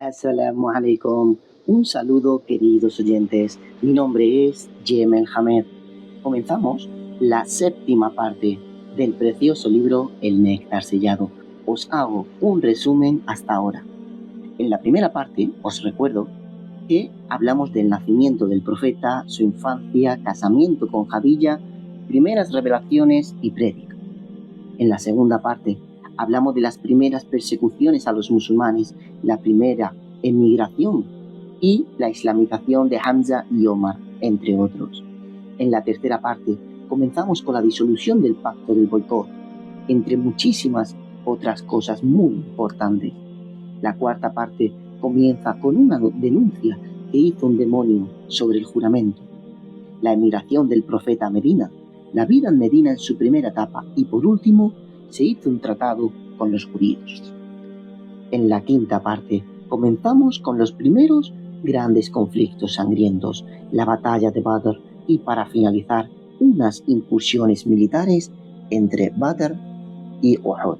Assalamu alaikum. Un saludo, queridos oyentes. Mi nombre es Yemel Hamed. Comenzamos la séptima parte del precioso libro El Néctar Sellado. Os hago un resumen hasta ahora. En la primera parte os recuerdo que hablamos del nacimiento del profeta, su infancia, casamiento con Jadilla, primeras revelaciones y prédica. En la segunda parte hablamos de las primeras persecuciones a los musulmanes, la primera emigración y la islamización de Hamza y Omar, entre otros. En la tercera parte comenzamos con la disolución del pacto del boicot, entre muchísimas otras cosas muy importantes. La cuarta parte comienza con una denuncia que hizo un demonio sobre el juramento, la emigración del profeta a Medina, la vida en Medina en su primera etapa y por último se hizo un tratado con los judíos. En la quinta parte comenzamos con los primeros grandes conflictos sangrientos, la batalla de Badr y para finalizar unas incursiones militares entre Badr y Uhud.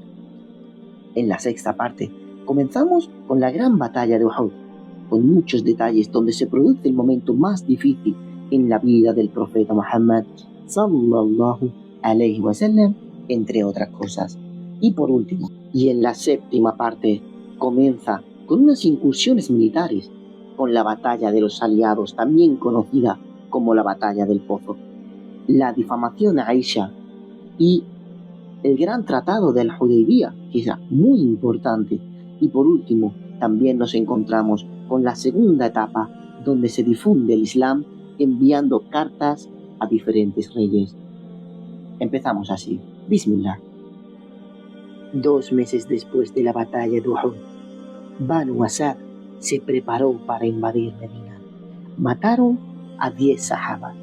En la sexta parte comenzamos con la gran batalla de Uhud, con muchos detalles donde se produce el momento más difícil en la vida del profeta Muhammad sallallahu alayhi wa sallam, entre otras cosas. Y por último, y en la séptima parte, comienza con unas incursiones militares, con la batalla de los aliados, también conocida como la batalla del Pozo, la difamación a Aisha y el gran tratado del Hudaybiyah, que era muy importante. Y por último, también nos encontramos con la segunda etapa, donde se difunde el Islam enviando cartas a diferentes reyes. Empezamos así. Bismillah. 2 meses después de la batalla de Uhud, Banu Asad se preparó para invadir Medina. Mataron a 10 sahabas.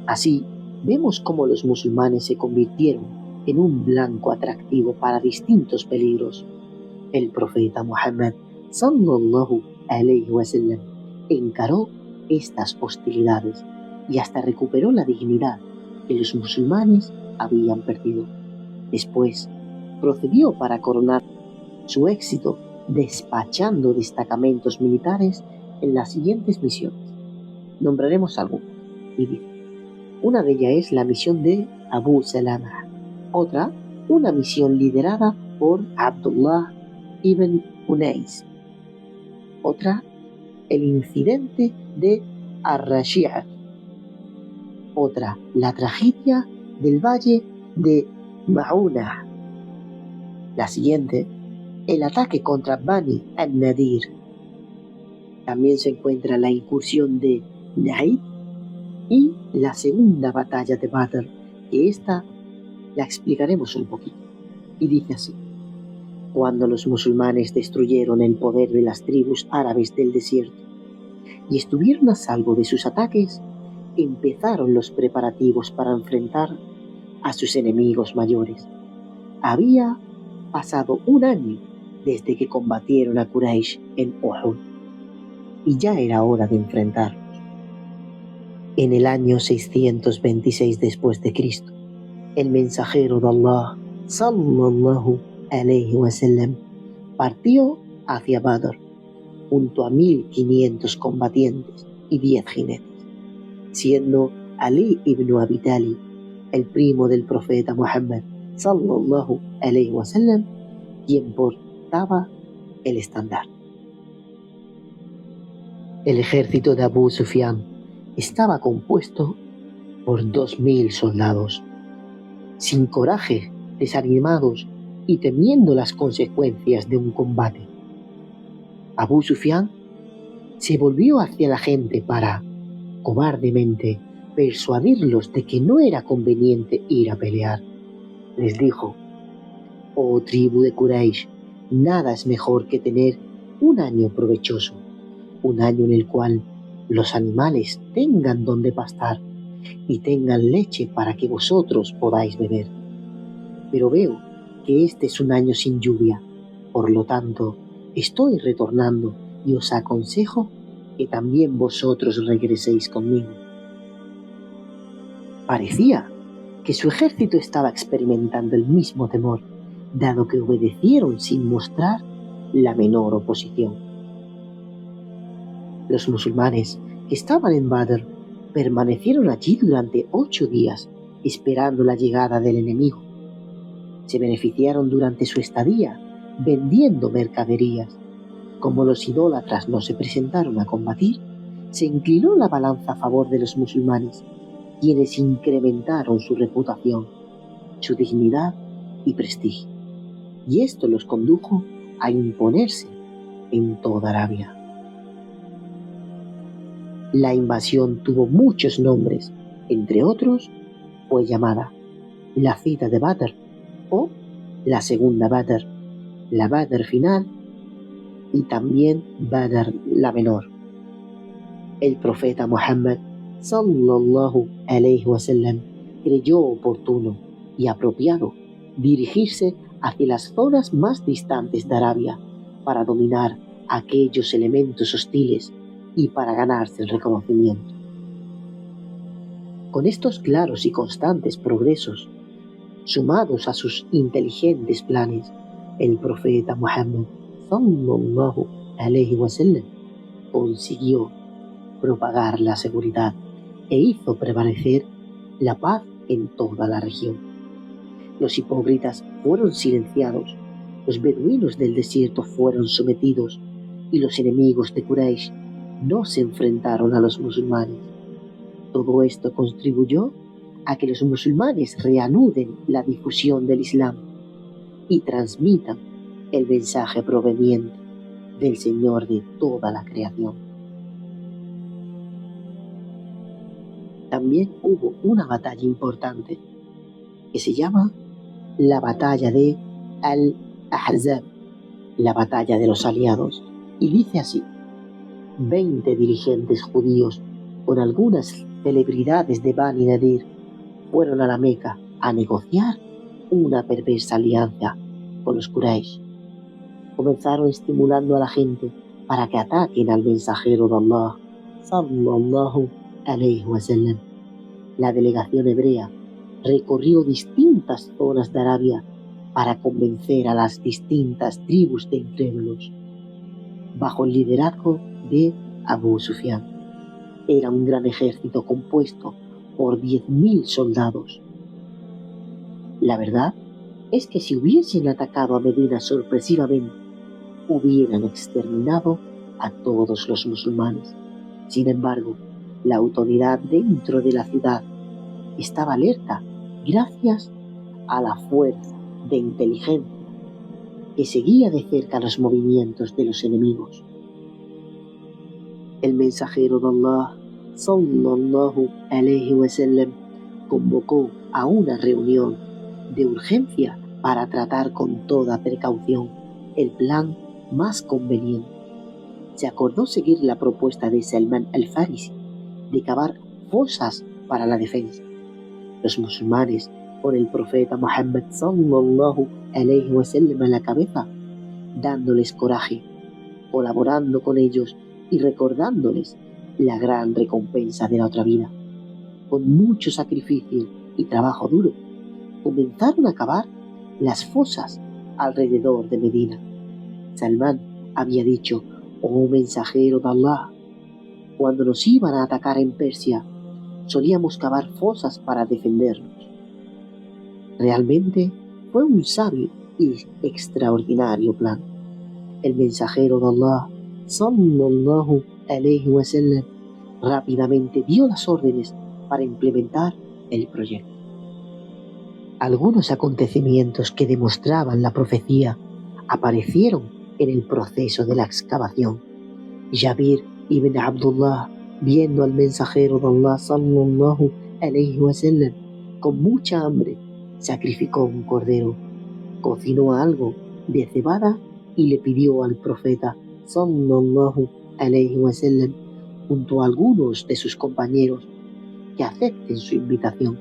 Así, vemos cómo los musulmanes se convirtieron en un blanco atractivo para distintos peligros. El profeta Muhammad sallallahu alayhi wa sallam encaró estas hostilidades y hasta recuperó la dignidad que los musulmanes habían perdido. Después, procedió para coronar su éxito despachando destacamentos militares en las siguientes misiones. Nombraremos algunas. Y dice, una de ellas es la misión de Abu Salama, otra, una misión liderada por Abdullah ibn Unais, otra, el incidente de Ar-Rashi'a, otra, la tragedia del valle de Ma'una. La siguiente, el ataque contra Bani al-Nadir. También se encuentra la incursión de Naid y la segunda batalla de Badr, que esta la explicaremos un poquito. Y dice así, cuando los musulmanes destruyeron el poder de las tribus árabes del desierto y estuvieron a salvo de sus ataques, empezaron los preparativos para enfrentar a sus enemigos mayores. Había pasado 1 año desde que combatieron a Quraysh en Uhud y ya era hora de enfrentarlos. En el año 626 después de Cristo, el mensajero de Allah sallallahu alayhi wa sallam partió hacia Badr junto a 1500 combatientes y 10 jinetes, siendo Ali ibn Abi Talib, el primo del profeta Muhammad sallallahu alayhi wa sallam, quien portaba el estandarte. El ejército de Abu Sufyan estaba compuesto por 2000 soldados, sin coraje, desanimados y temiendo las consecuencias de un combate. Abu Sufyan se volvió hacia la gente para, cobardemente, persuadirlos de que no era conveniente ir a pelear. Les dijo, oh tribu de Quraysh, nada es mejor que tener un año provechoso, un año en el cual los animales tengan donde pastar y tengan leche para que vosotros podáis beber. Pero veo que este es un año sin lluvia, por lo tanto, estoy retornando y os aconsejo que también vosotros regreséis conmigo. Parecía que su ejército estaba experimentando el mismo temor, dado que obedecieron sin mostrar la menor oposición. Los musulmanes que estaban en Badr permanecieron allí durante 8 días esperando la llegada del enemigo. Se beneficiaron durante su estadía vendiendo mercaderías. Como los idólatras no se presentaron a combatir, se inclinó la balanza a favor de los musulmanes, quienes incrementaron su reputación, su dignidad y prestigio. Y esto los condujo a imponerse en toda Arabia. La invasión tuvo muchos nombres, entre otros fue llamada la cita de Badr o la segunda Badr, la Badr final y también Badr la menor. El profeta Muhammad sallallahu alayhi wa sallam creyó oportuno y apropiado dirigirse hacia las zonas más distantes de Arabia para dominar aquellos elementos hostiles y para ganarse el reconocimiento. Con estos claros y constantes progresos, sumados a sus inteligentes planes, el profeta Muhammad sallallahu alayhi wa sallam consiguió propagar la seguridad e hizo prevalecer la paz en toda la región. Los hipócritas fueron silenciados, los beduinos del desierto fueron sometidos y los enemigos de Quraysh no se enfrentaron a los musulmanes. Todo esto contribuyó a que los musulmanes reanuden la difusión del Islam y transmitan el mensaje proveniente del Señor de toda la creación. También hubo una batalla importante que se llama la batalla de Al-Ahzab, la batalla de los aliados, y dice así: 20 dirigentes judíos con algunas celebridades de Bani Nadir fueron a la Meca a negociar una perversa alianza con los Quraysh. Comenzaron estimulando a la gente para que ataquen al mensajero de Allah sallallahu alayhi wa sallam. La delegación hebrea recorrió distintas zonas de Arabia para convencer a las distintas tribus de incrédulos, bajo el liderazgo de Abu Sufyan. Era un gran ejército compuesto por 10.000 soldados. La verdad es que si hubiesen atacado a Medina sorpresivamente, hubieran exterminado a todos los musulmanes. Sin embargo, la autoridad dentro de la ciudad estaba alerta gracias a la fuerza de inteligencia que seguía de cerca los movimientos de los enemigos. El mensajero de Allah sallallahu alayhi wa sallam convocó a una reunión de urgencia para tratar con toda precaución el plan más conveniente. Se acordó seguir la propuesta de Salman al-Farisi de cavar fosas para la defensa. Los musulmanes, con el profeta Muhammad sallallahu alayhi wa sallam a la cabeza, dándoles coraje, colaborando con ellos y recordándoles la gran recompensa de la otra vida. Con mucho sacrificio y trabajo duro, comenzaron a cavar las fosas alrededor de Medina. Salmán había dicho: oh mensajero de Allah, cuando nos iban a atacar en Persia, solíamos cavar fosas para defendernos. Realmente fue un sabio y extraordinario plan. El mensajero de Allah sallallahu alayhi wa sallam rápidamente dio las órdenes para implementar el proyecto. Algunos acontecimientos que demostraban la profecía aparecieron en el proceso de la excavación. Jabir ibn Abdullah, viendo al mensajero de Allah sallallahu alayhi wa sallam con mucha hambre, sacrificó un cordero, cocinó algo de cebada y le pidió al profeta sallallahu alayhi wa sallam junto a algunos de sus compañeros que acepten su invitación.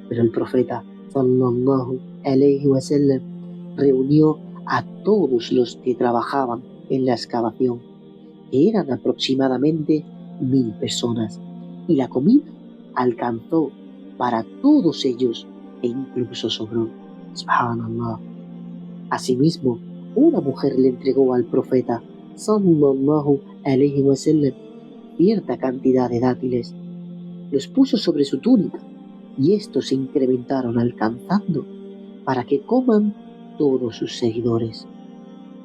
Pero el profeta sallallahu alayhi wa sallam reunió a todos los que trabajaban en la excavación, que eran aproximadamente 1000 personas, y la comida alcanzó para todos ellos e incluso sobró. Subhanallah. Asimismo, una mujer le entregó al profeta sallallahu alayhi wa sallam cierta cantidad de dátiles, los puso sobre su túnica y estos se incrementaron alcanzando para que coman todos sus seguidores.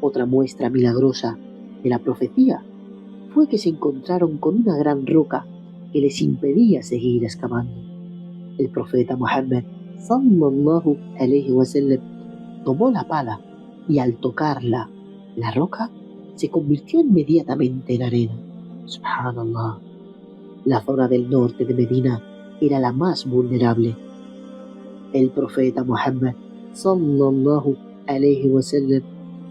Otra muestra milagrosa de la profecía fue que se encontraron con una gran roca que les impedía seguir excavando. El profeta Muhammad sallallahu alayhi wa sallam tomó la pala y al tocarla, la roca se convirtió inmediatamente en arena. Subhanallah. La zona del norte de Medina era la más vulnerable. El profeta Muhammad sallallahu alayhi wa sallam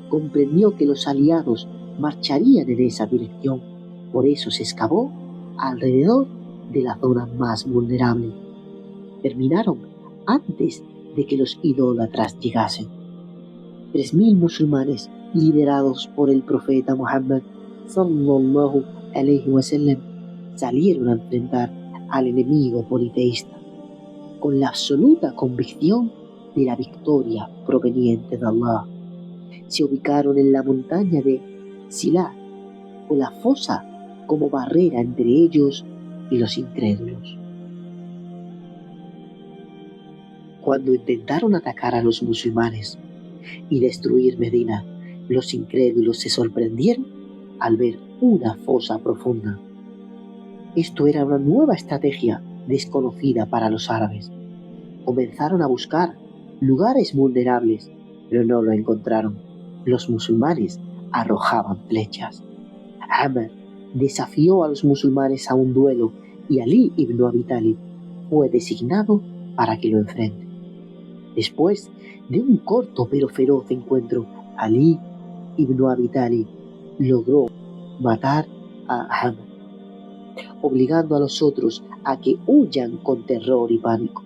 comprendió que los aliados marcharían en esa dirección, por eso se excavó alrededor de la zona más vulnerable. Terminaron antes de que los idólatras llegasen. 3.000 musulmanes liderados por el profeta Muhammad sallallahu alayhi wa sallam salieron a enfrentar al enemigo politeísta con la absoluta convicción de la victoria proveniente de Allah. Se ubicaron en la montaña de Silá, con la fosa como barrera entre ellos y los incrédulos. Cuando intentaron atacar a los musulmanes y destruir Medina, los incrédulos se sorprendieron al ver una fosa profunda. Esto era una nueva estrategia desconocida para los árabes. Comenzaron a buscar lugares vulnerables, pero no lo encontraron. Los musulmanes arrojaban flechas. Amr desafió a los musulmanes a un duelo y Ali ibn Abi Talib fue designado para que lo enfrente. Después de un corto pero feroz encuentro, Ali ibn Abi Talib logró matar a Amr, obligando a los otros a que huyan con terror y pánico.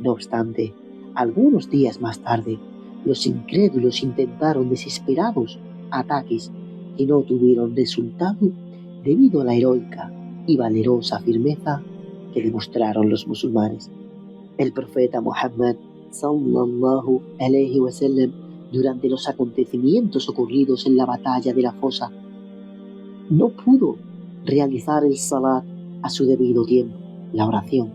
No obstante, algunos días más tarde, los incrédulos intentaron desesperados ataques que no tuvieron resultado debido a la heroica y valerosa firmeza que demostraron los musulmanes. El profeta Muhammad sallallahu alayhi wa sallam, durante los acontecimientos ocurridos en la batalla de la fosa, no pudo realizar el salat a su debido tiempo, la oración.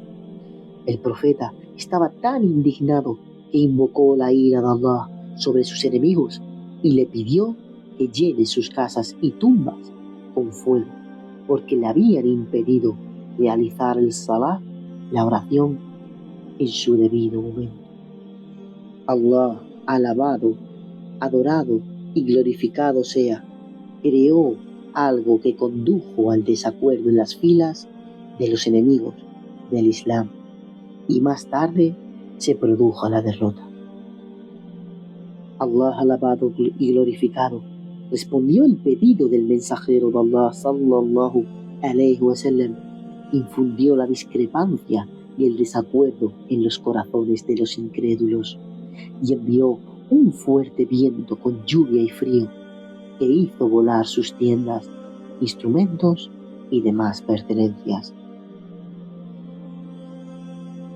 El profeta estaba tan indignado que invocó la ira de Allah sobre sus enemigos y le pidió que llene sus casas y tumbas con fuego, porque le habían impedido realizar el salat, la oración, en su debido momento. Allah, alabado, adorado y glorificado sea, creó algo que condujo al desacuerdo en las filas de los enemigos del Islam, y más tarde se produjo la derrota. Allah, alabado y glorificado, respondió el pedido del mensajero de Allah sallallahu alayhi wa sallam, infundió la discrepancia y el desacuerdo en los corazones de los incrédulos y envió un fuerte viento con lluvia y frío que hizo volar sus tiendas, instrumentos y demás pertenencias.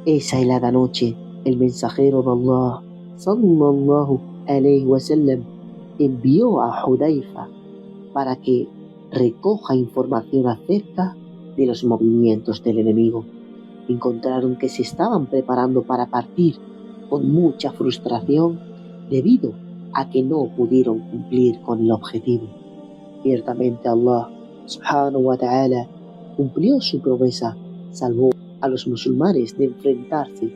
Esa helada noche, el mensajero de Allah sallallahu alayhi wa sallam envió a Hudayfa para que recoja información acerca de los movimientos del enemigo. Encontraron que se estaban preparando para partir con mucha frustración debido a que no pudieron cumplir con el objetivo. Ciertamente Allah subhanahu wa ta'ala cumplió su promesa, salvó a los musulmanes de enfrentarse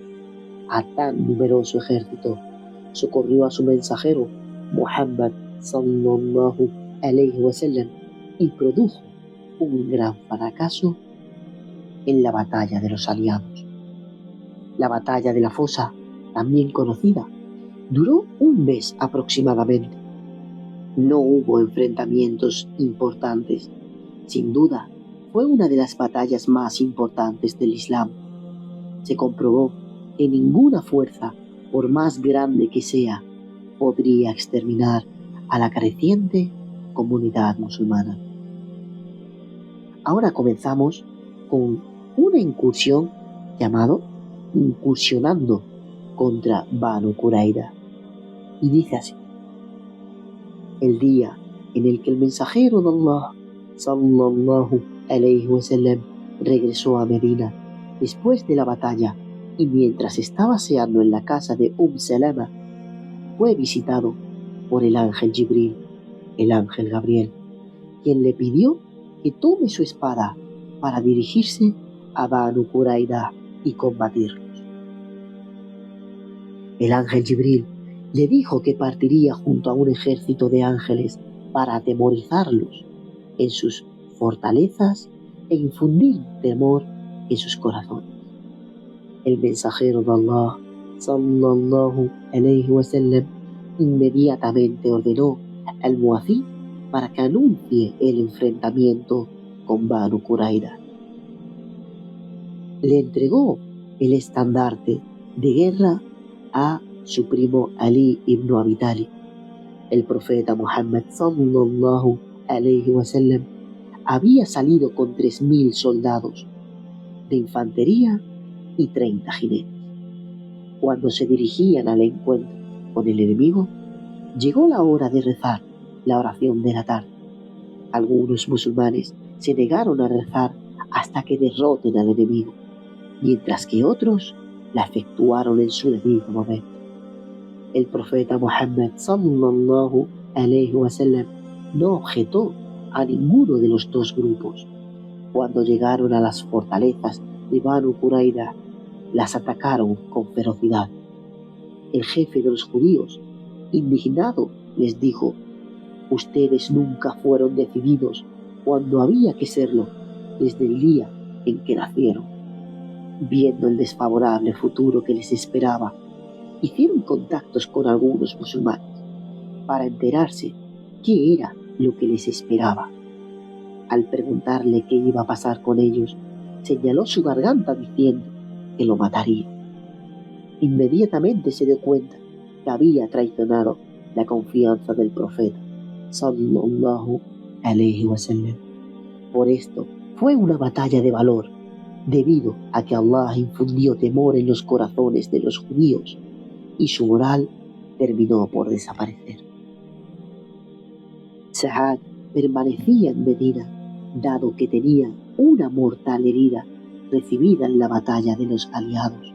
a tan numeroso ejército, socorrió a su mensajero Muhammad sallallahu alayhi wa sallam y produjo un gran fracaso en la batalla de los aliados. La batalla de la fosa, también conocida, duró un mes aproximadamente. No hubo enfrentamientos importantes. Sin duda, fue una de las batallas más importantes del Islam. Se comprobó que ninguna fuerza, por más grande que sea, podría exterminar a la creciente comunidad musulmana. Ahora comenzamos con una incursión llamado Incursionando contra Banu Qurayza. Y dice así: el día en el que el mensajero de Allah sallallahu alayhi wasallam regresó a Medina después de la batalla y mientras estaba paseando en la casa de Salama, fue visitado por el ángel Jibril, el ángel Gabriel, quien le pidió que tome su espada para dirigirse a Banu Qurayda y combatirlos. El ángel Jibril le dijo que partiría junto a un ejército de ángeles para atemorizarlos en sus fortalezas e infundir temor en sus corazones. El mensajero de Allah, sallallahu alayhi wasallam, inmediatamente ordenó al muazín para que anuncie el enfrentamiento con Banu Qurayda. Le entregó el estandarte de guerra a su primo Ali ibn Abi Talib. El profeta Muhammad sallallahu alayhi wasallam había salido con 3000 soldados de infantería y 30 jinetes. Cuando se dirigían al encuentro con el enemigo, llegó la hora de rezar la oración de la tarde. Algunos musulmanes se negaron a rezar hasta que derroten al enemigo, mientras que otros la efectuaron en su debido momento. El profeta Muhammad sallallahu alayhi wasallam no objetó a ninguno de los dos grupos. Cuando llegaron a las fortalezas de Banu Qurayda, las atacaron con ferocidad. El jefe de los judíos, indignado, les dijo: ustedes nunca fueron decididos cuando había que serlo desde el día en que nacieron. Viendo el desfavorable futuro que les esperaba, hicieron contactos con algunos musulmanes para enterarse qué era lo que les esperaba. Al preguntarle qué iba a pasar con ellos, señaló su garganta diciendo que lo mataría. Inmediatamente se dio cuenta que había traicionado la confianza del profeta sallallahu alayhi wasallam. Por esto fue una batalla de valor, debido a que Allah infundió temor en los corazones de los judíos y su moral terminó por desaparecer. Sa'ad permanecía en Medina, dado que tenía una mortal herida recibida en la batalla de los aliados.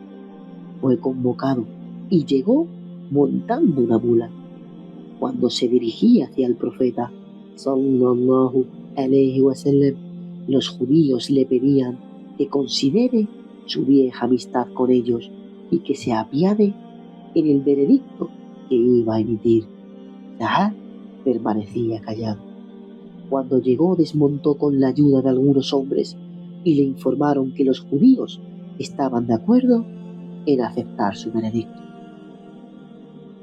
Fue convocado y llegó montando una mula. Cuando se dirigía hacia el profeta sallallahu alayhi wasallam, los judíos le pedían que considere su vieja amistad con ellos y que se apiade en el veredicto que iba a emitir. Sa'ad permanecía callado. Cuando llegó, desmontó con la ayuda de algunos hombres y le informaron que los judíos estaban de acuerdo en aceptar su veredicto.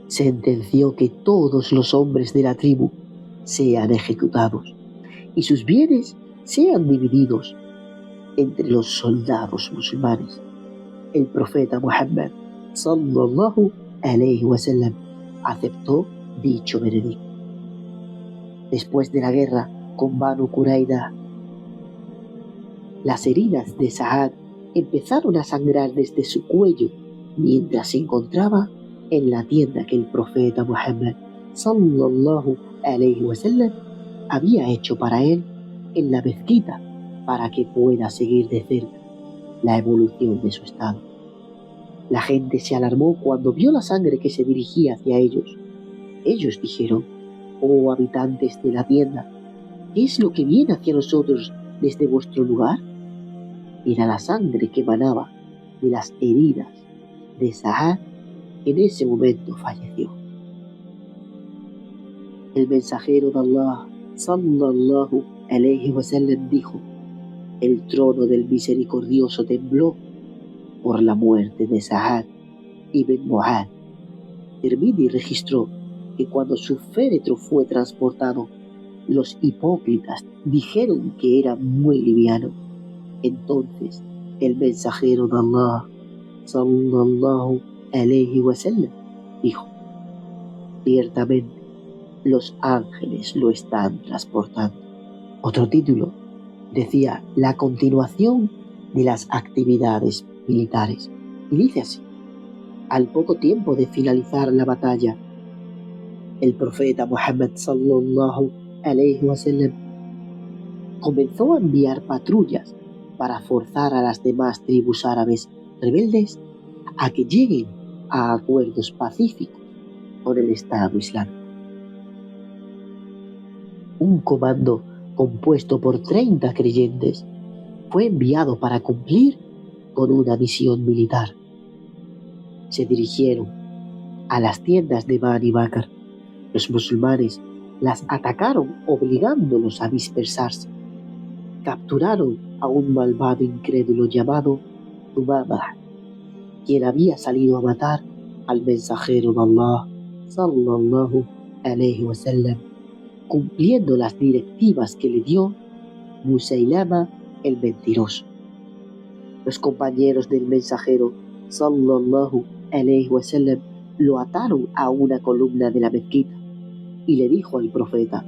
Sentenció que todos los hombres de la tribu sean ejecutados y sus bienes sean divididos entre los soldados musulmanes. El profeta Muhammad sallallahu alayhi wasallam aceptó dicho veredicto. Después de la guerra con Banu Qurayda, las heridas de Sa'ad empezaron a sangrar desde su cuello mientras se encontraba en la tienda que el profeta Muhammad sallallahu alayhi wasallam había hecho para él en la mezquita, para que pueda seguir de cerca la evolución de su estado. La gente se alarmó cuando vio la sangre que se dirigía hacia ellos. Ellos dijeron: oh habitantes de la tienda, ¿qué es lo que viene hacia nosotros desde vuestro lugar? Era la sangre que emanaba de las heridas de Sa'ad, que en ese momento falleció. El mensajero de Allah sallallahu alayhi wasallam dijo: el trono del misericordioso tembló por la muerte de Sa'ad ibn Mu'adh. Tirmidhi registró que cuando su féretro fue transportado, los hipócritas dijeron que era muy liviano. Entonces el mensajero de Allah sallallahu alayhi wasallam dijo: ciertamente los ángeles lo están transportando. Otro título decía: la continuación de las actividades militares. Y dice así: al poco tiempo de finalizar la batalla, el profeta Muhammad sallallahu alayhi wasallam comenzó a enviar patrullas para forzar a las demás tribus árabes rebeldes a que lleguen a acuerdos pacíficos con el Estado Islámico. Un comando compuesto por 30 creyentes fue enviado para cumplir con una misión militar. Se dirigieron a las tiendas de Bani Bakr. Los musulmanes las atacaron obligándolos a dispersarse. Capturaron a un malvado incrédulo llamado Thumamah, quien había salido a matar al mensajero de Allah, sallallahu alayhi wa sallam, cumpliendo las directivas que le dio Musailama el mentiroso. Los compañeros del mensajero, sallallahu alayhi wa sallam, lo ataron a una columna de la mezquita y le dijo al profeta: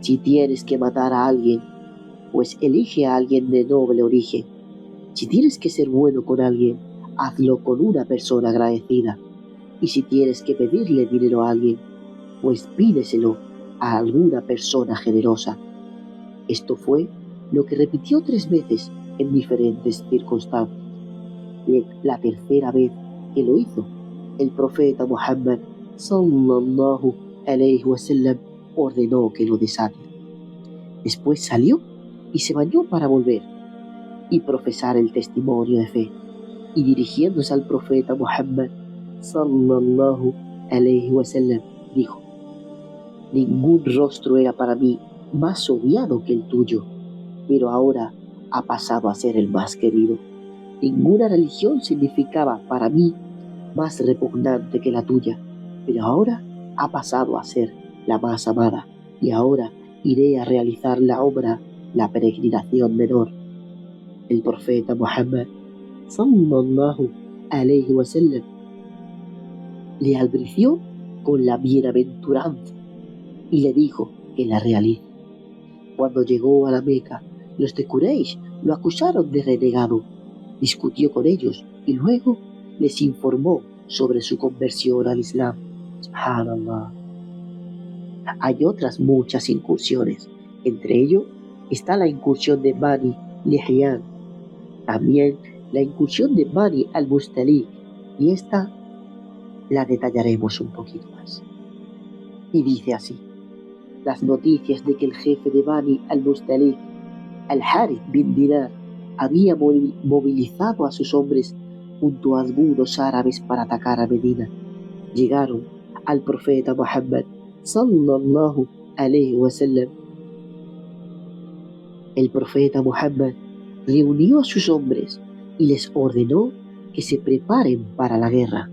si tienes que matar a alguien, pues elige a alguien de noble origen. Si tienes que ser bueno con alguien, hazlo con una persona agradecida. Y si tienes que pedirle dinero a alguien, pues pídeselo a alguna persona generosa. Esto fue lo que repitió 3 veces en diferentes circunstancias. La tercera vez que lo hizo, el profeta Muhammad sallallahu alayhi wa sallam ordenó que lo desaten. Después salió y se bañó para volver y profesar el testimonio de fe, y dirigiéndose al profeta Muhammad sallallahu alayhi wa sallam dijo: ningún rostro era para mí más odiado que el tuyo, pero ahora ha pasado a ser el más querido. Ninguna religión significaba para mí más repugnante que la tuya, pero ahora ha pasado a ser la más amada, y ahora iré a realizar la obra, la peregrinación menor. El profeta Muhammad sallallahu alayhi wa sallam le albrició con la bienaventuranza y le dijo que la realice. Cuando llegó a la Meca, los de Quraysh lo acusaron de renegado. Discutió con ellos y luego les informó sobre su conversión al Islam. Subhanallah. Hay otras muchas incursiones. Entre ellos está la incursión de Bani Lihyan, también la incursión de Bani al-Mustalik, y esta la detallaremos un poquito más. Y dice así: las noticias de que el jefe de Bani al-Mustalik, al-Harith bin Dinar, había movilizado a sus hombres junto a algunos árabes para atacar a Medina, llegaron al profeta Muhammad sallallahu alayhi wa sallam. El profeta Muhammad reunió a sus hombres y les ordenó que se preparen para la guerra.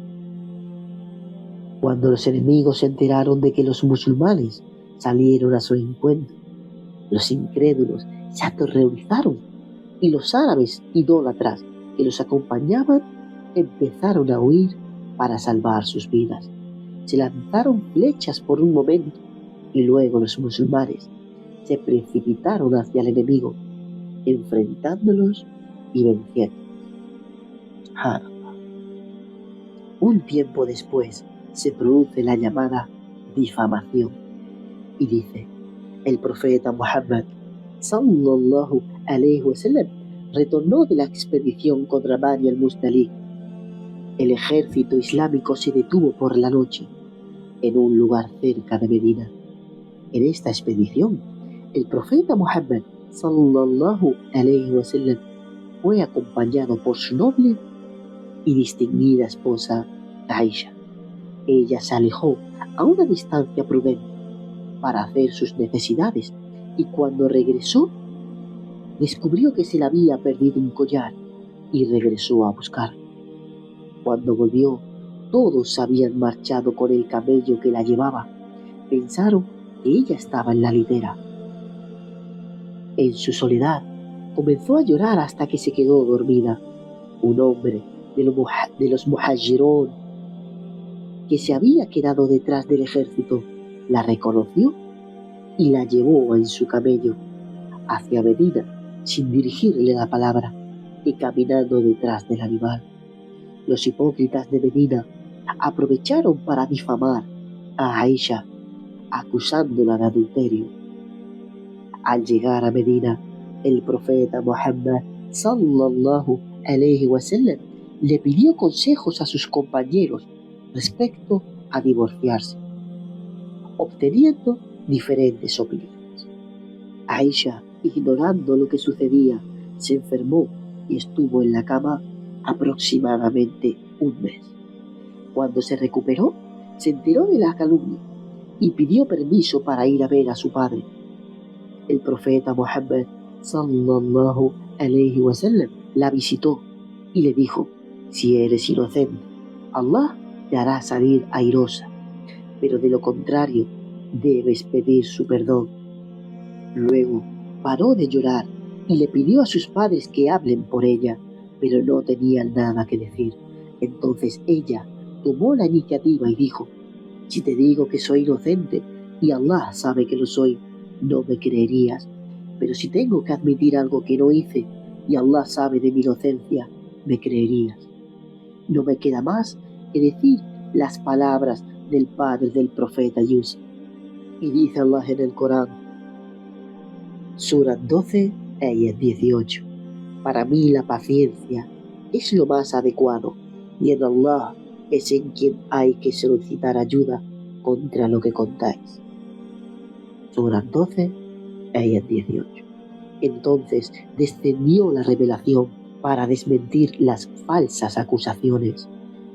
Cuando los enemigos se enteraron de que los musulmanes salieron a su encuentro, los incrédulos se aterrorizaron y los árabes idólatras que los acompañaban empezaron a huir para salvar sus vidas. Se lanzaron flechas por un momento y luego los musulmanes se precipitaron hacia el enemigo, enfrentándolos y venciéndolos. Un tiempo después se produce la llamada difamación y dice: el profeta Muhammad sallallahu alayhi wa sallam retornó de la expedición contra Bani al-Mustalik. El ejército islámico se detuvo por la noche en un lugar cerca de Medina. En esta expedición, el profeta Muhammad sallallahu alayhi wa sallam fue acompañado por su noble y distinguida esposa Aisha. Ella se alejó a una distancia prudente para hacer sus necesidades, y cuando regresó descubrió que se le había perdido un collar y regresó a buscar. Cuando volvió, todos habían marchado con el camello que la llevaba. Pensaron que ella estaba en la litera. En su soledad comenzó a llorar hasta que se quedó dormida. Un hombre de los muhajirón que se había quedado detrás del ejército la reconoció y la llevó en su camello hacia Medina sin dirigirle la palabra y caminando detrás del animal. Los hipócritas de Medina aprovecharon para difamar a Aisha, acusándola de adulterio. Al llegar a Medina, el profeta Muhammad sallallahu alayhi wasallam le pidió consejos a sus compañeros respecto a divorciarse, obteniendo diferentes opiniones. Aisha, ignorando lo que sucedía, se enfermó y estuvo en la cama aproximadamente un mes. Cuando se recuperó, se enteró de la calumnia y pidió permiso para ir a ver a su padre. El profeta Muhammad sallallahu alayhi wasallam la visitó y le dijo: si eres inocente, Allah te hará salir airosa, pero de lo contrario, debes pedir su perdón. Luego paró de llorar y le pidió a sus padres que hablen por ella, pero no tenían nada que decir. Entonces ella tomó la iniciativa y dijo: si te digo que soy inocente y Allah sabe que lo soy, no me creerías. Pero si tengo que admitir algo que no hice y Allah sabe de mi inocencia, me creerías. No me queda más que decir las palabras del padre del profeta Yusuf. Y dice Allah en el Corán, Sura 12, ayat 18: para mí la paciencia es lo más adecuado, y en Allah es en quien hay que solicitar ayuda contra lo que contáis. Sura 12, ayat 18. Entonces descendió la revelación para desmentir las falsas acusaciones.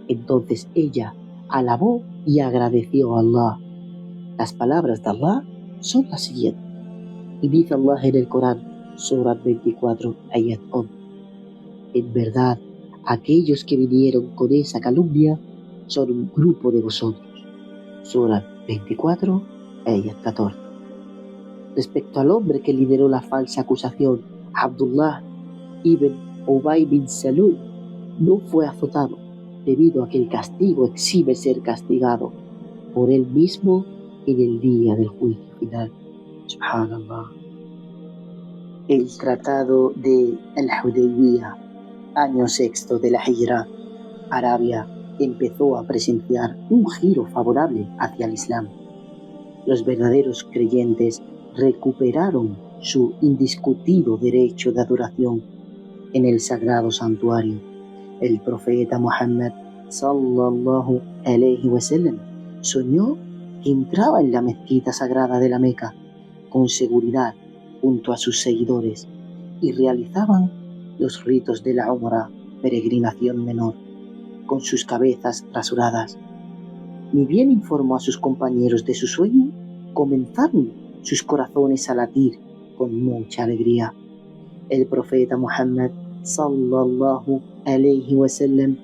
Entonces ella alabó y agradeció a Allah. Las palabras de Allah son las siguientes. Y dice Allah en el Corán, Sura 24, ayat 11: en verdad, aquellos que vinieron con esa calumnia son un grupo de vosotros. Sura 24, ayat 14. Respecto al hombre que lideró la falsa acusación, Abdullah ibn Ubay bin Salul no fue azotado, debido a que el castigo exime ser castigado por él mismo en el día del juicio final. Subhanallah. El Tratado de Al-Hudaybiyah, año sexto de la Hijra, Arabia empezó a presenciar un giro favorable hacia el Islam. Los verdaderos creyentes recuperaron su indiscutido derecho de adoración en el sagrado santuario. El profeta Muhammad sallallahu alayhi wasallam soñó que entraba en la mezquita sagrada de la Meca con seguridad junto a sus seguidores y realizaban los ritos de la Umrah, peregrinación menor, con sus cabezas rasuradas. Ni bien informó a sus compañeros de su sueño, comenzaron sus corazones a latir con mucha alegría. El profeta Muhammad sallallahu alayhi wasallam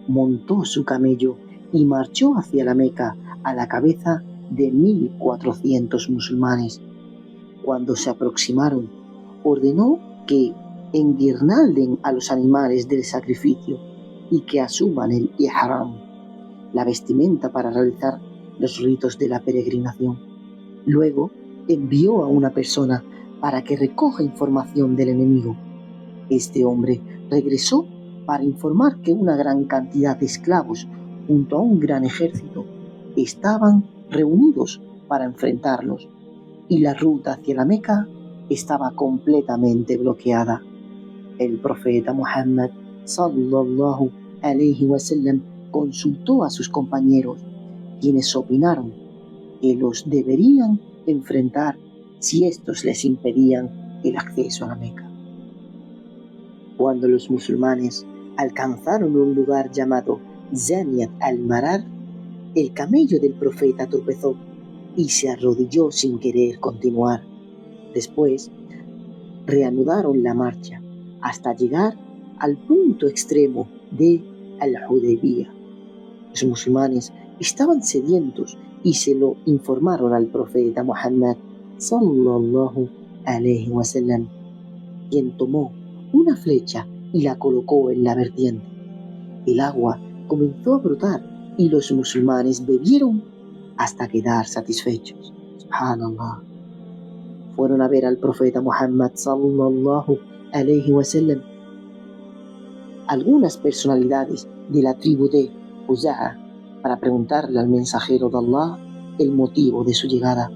montó su camello y marchó hacia la Meca a la cabeza de 1400 musulmanes. Cuando se aproximaron, ordenó que enguirnalden a los animales del sacrificio y que asuman el ihram, la vestimenta para realizar los ritos de la peregrinación. Luego envió a una persona para que recoja información del enemigo. Este hombre regresó para informar que una gran cantidad de esclavos, junto a un gran ejército, estaban reunidos para enfrentarlos, y la ruta hacia la Meca estaba completamente bloqueada. El profeta Muhammad sallallahu alayhi wasallam consultó a sus compañeros, quienes opinaron que los deberían enfrentar si estos les impedían el acceso a la Meca. Cuando los musulmanes alcanzaron un lugar llamado Zaniat al-Marar, el camello del profeta tropezó y se arrodilló sin querer continuar. Después reanudaron la marcha hasta llegar al punto extremo de Al-Hudaybiyah. Los musulmanes estaban sedientos y se lo informaron al profeta Muhammad sallallahu alayhi wasallam, quien tomó una flecha y la colocó en la vertiente. El agua comenzó a brotar y los musulmanes bebieron hasta quedar satisfechos. Subhanallah. Fueron a ver al profeta Muhammad sallallahu alayhi wasallam algunas personalidades de la tribu de Huza'a para preguntarle al mensajero de Allah el motivo de su llegada.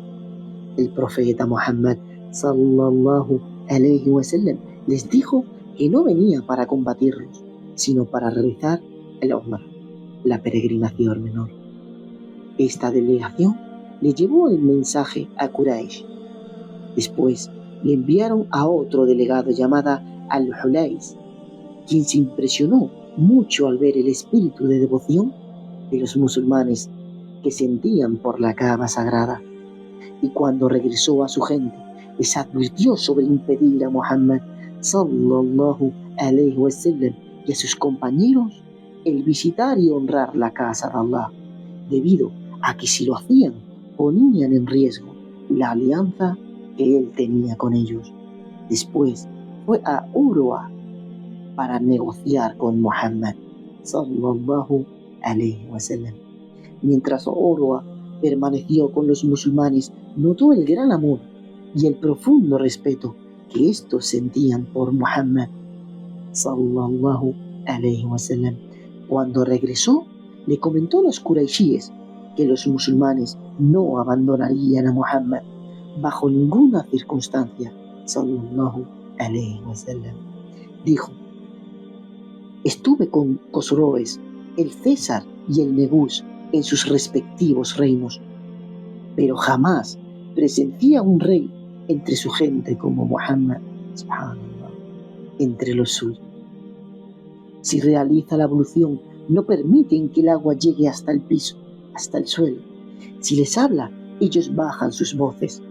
El profeta Muhammad sallallahu alayhi wa sallam les dijo que no venía para combatirlos, sino para realizar el Umrah, la peregrinación menor. Esta delegación le llevó el mensaje a Quraysh. Después le enviaron a otro delegado llamado Al-Hulais, quien se impresionó mucho al ver el espíritu de devoción de los musulmanes que sentían por la Kaaba sagrada. Y cuando regresó a su gente, les advirtió sobre impedir a Muhammad sallallahu alayhi wa sallam y a sus compañeros el visitar y honrar la casa de Allah, debido a que si lo hacían, ponían en riesgo la alianza que él tenía con ellos. Después fue a Urwa para negociar con Muhammad sallallahu alayhi wa sallam. Mientras Urwa permaneció con los musulmanes, notó el gran amor y el profundo respeto que estos sentían por Muhammad sallallahu alayhi wa sallam. Cuando regresó, le comentó a los Quraishíes que los musulmanes no abandonarían a Muhammad bajo ninguna circunstancia sallallahu alayhi wa sallam. Dijo: estuve con Cosroes, el César y el Negus en sus respectivos reinos, pero jamás presencié a un rey entre su gente como Muhammad, subhanallah, entre los suyos. Si realiza la ablución, no permiten que el agua llegue hasta el piso, hasta el suelo. Si les habla, ellos bajan sus voces.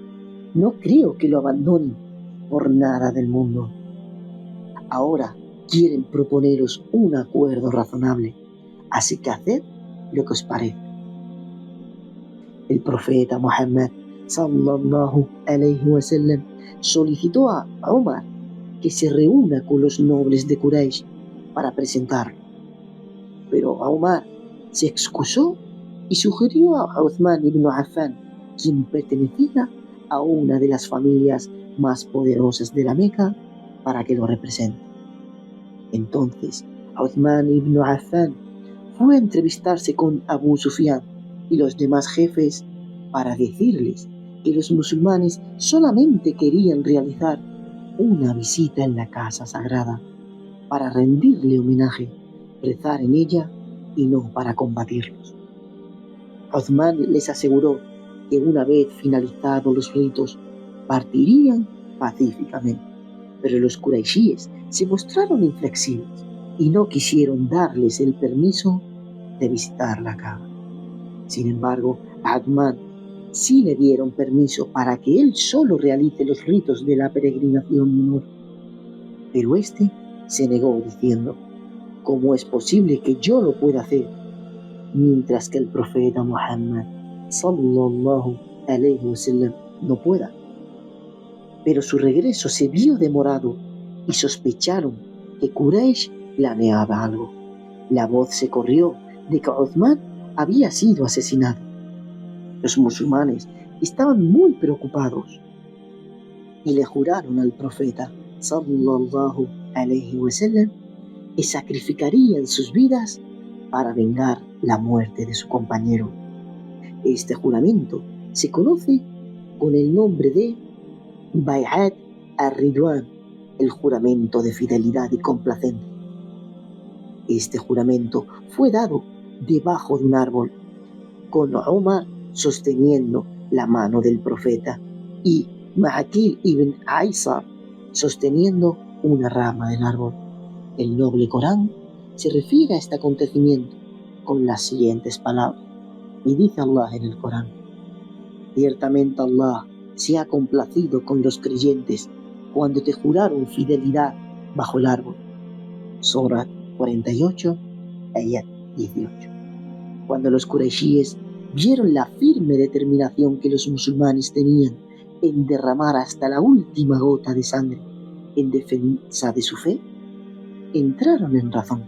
No creo que lo abandonen por nada del mundo. Ahora quieren proponeros un acuerdo razonable, así que haced lo que os parezca. El profeta Muhammad sallallahu alayhi wa sallam solicitó a Umar que se reúna con los nobles de Quraysh para presentarlo, pero Umar se excusó y sugirió a Uthman ibn Affan, quien pertenecía a una de las familias más poderosas de la Meca, para que lo represente. Entonces Uthman ibn Affan fue a entrevistarse con Abu Sufyan y los demás jefes para decirles que los musulmanes solamente querían realizar una visita en la casa sagrada para rendirle homenaje, rezar en ella y no para combatirlos. Uthman les aseguró que una vez finalizados los ritos partirían pacíficamente, pero los Quraishíes se mostraron inflexibles y no quisieron darles el permiso de visitar la Kaaba. Sin embargo, a Uthman sí le dieron permiso para que él solo realice los ritos de la peregrinación menor, pero este se negó diciendo: ¿cómo es posible que yo lo pueda hacer mientras que el profeta Muhammad sallallahu alayhi wa sallam no pueda? Pero su regreso se vio demorado y sospecharon que Quraysh planeaba algo. La voz se corrió de que Uthman había sido asesinado. Los musulmanes estaban muy preocupados y le juraron al profeta sallallahu alayhi wa sallam que sacrificarían sus vidas para vengar la muerte de su compañero. Este juramento se conoce con el nombre de Bay'at ar-Ridwan, el juramento de fidelidad y complacencia. Este juramento fue dado debajo de un árbol, con Umar sosteniendo la mano del profeta y Ma'aqil ibn Aysar sosteniendo una rama del árbol. El noble Corán se refiere a este acontecimiento con las siguientes palabras, y dice Allah en el Corán: ciertamente Allah se ha complacido con los creyentes cuando te juraron fidelidad bajo el árbol. Surah 48, ayat 18. Cuando los Quraishíes vieron la firme determinación que los musulmanes tenían en derramar hasta la última gota de sangre en defensa de su fe, entraron en razón.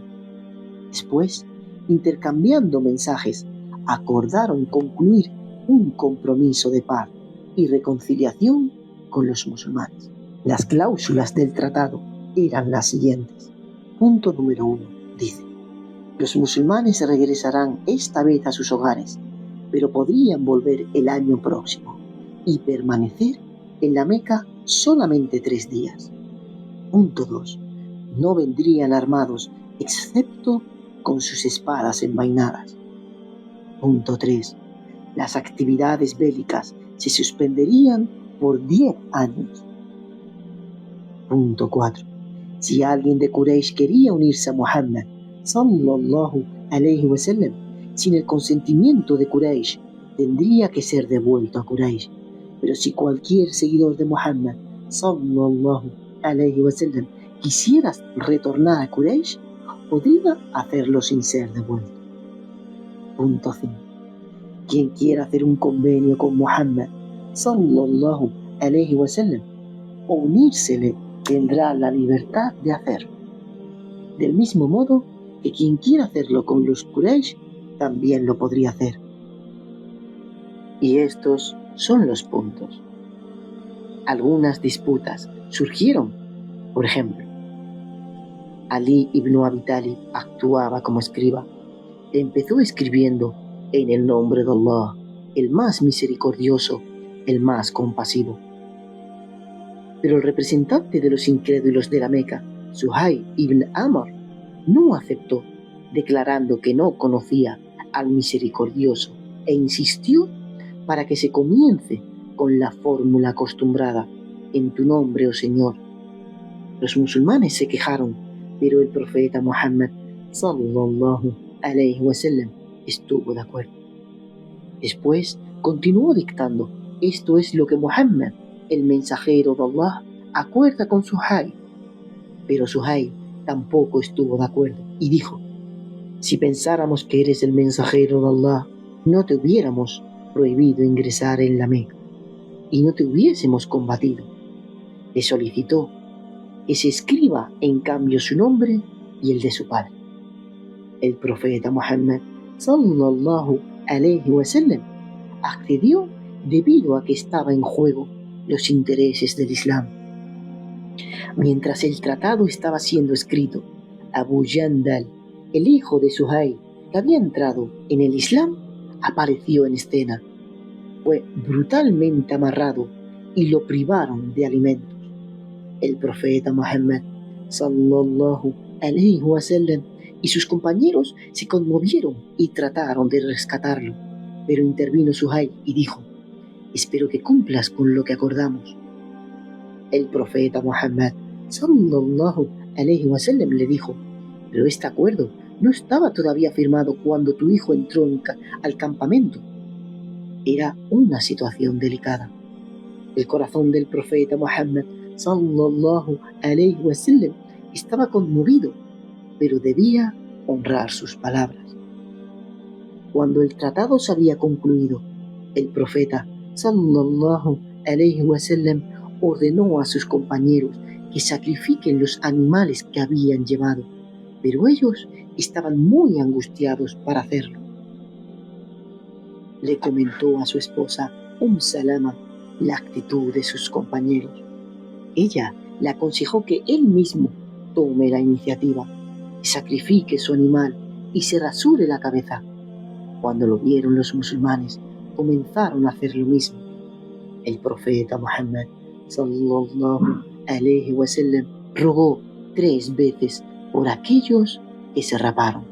Después, intercambiando mensajes, acordaron concluir un compromiso de paz y reconciliación con los musulmanes. Las cláusulas del tratado eran las siguientes. Punto número 1. Dice: los musulmanes regresarán esta vez a sus hogares, pero podrían volver el año próximo y permanecer en la Meca solamente 3 días. Punto 2. No vendrían armados excepto con sus espadas envainadas. Punto 3. Las actividades bélicas se suspenderían por 10 años. Punto 4. Si alguien de Quraysh quería unirse a Muhammad sallallahu alayhi wa sallam sin el consentimiento de Quraysh, tendría que ser devuelto a Quraysh. Pero si cualquier seguidor de Muhammad sallallahu alayhi wa sallam quisiera retornar a Quraysh, podría hacerlo sin ser devuelto. Punto 5. Quien quiera hacer un convenio con Muhammad sallallahu alayhi wa sallam o unírsele tendrá la libertad de hacerlo. Del mismo modo que quien quiera hacerlo con los Quraysh también lo podría hacer. Y estos son los puntos. Algunas disputas surgieron. Por ejemplo, Ali ibn Abi Talib actuaba como escriba. Empezó escribiendo en el nombre de Allah, el más misericordioso, el más compasivo. Pero el representante de los incrédulos de la Meca, Suhayl ibn Amr, no aceptó, declarando que no conocía al misericordioso e insistió para que se comience con la fórmula acostumbrada: en tu nombre, oh Señor. Los musulmanes se quejaron, pero el profeta Muhammad sallallahu alayhi wa sallam estuvo de acuerdo. Después continuó dictando: esto es lo que Muhammad, el mensajero de Allah, acuerda con Suhayl. Pero Suhayl tampoco estuvo de acuerdo y dijo: si pensáramos que eres el mensajero de Allah, no te hubiéramos prohibido ingresar en la Meca y no te hubiésemos combatido. Le solicitó que se escriba en cambio su nombre y el de su padre. El profeta Muhammad sallallahu alayhi wa sallam accedió debido a que estaba en juego los intereses del Islam. Mientras el tratado estaba siendo escrito, Abu Jandal, el hijo de Suhayl, que había entrado en el Islam, apareció en escena. Fue brutalmente amarrado y lo privaron de alimentos. El profeta Muhammad sallallahu alayhi wa sallam y sus compañeros se conmovieron y trataron de rescatarlo, pero intervino Suhayl y dijo: espero que cumplas con lo que acordamos. El profeta Muhammad sallallahu alayhi wa sallam le dijo: pero este acuerdo no estaba todavía firmado cuando tu hijo entró al campamento. Era una situación delicada. El corazón del profeta Muhammad sallallahu alayhi wa sallam estaba conmovido, pero debía honrar sus palabras. Cuando el tratado se había concluido, el profeta sallallahu alayhi wa sallam ordenó a sus compañeros que sacrifiquen los animales que habían llevado, pero ellos estaban muy angustiados para hacerlo. Le comentó a su esposa Salama la actitud de sus compañeros. Ella le aconsejó que él mismo tome la iniciativa, que sacrifique su animal y se rasure la cabeza. Cuando lo vieron los musulmanes, comenzaron a hacer lo mismo. El profeta Muhammad sallallahu alayhi wa sallam rogó 3 veces por aquellos que se raparon.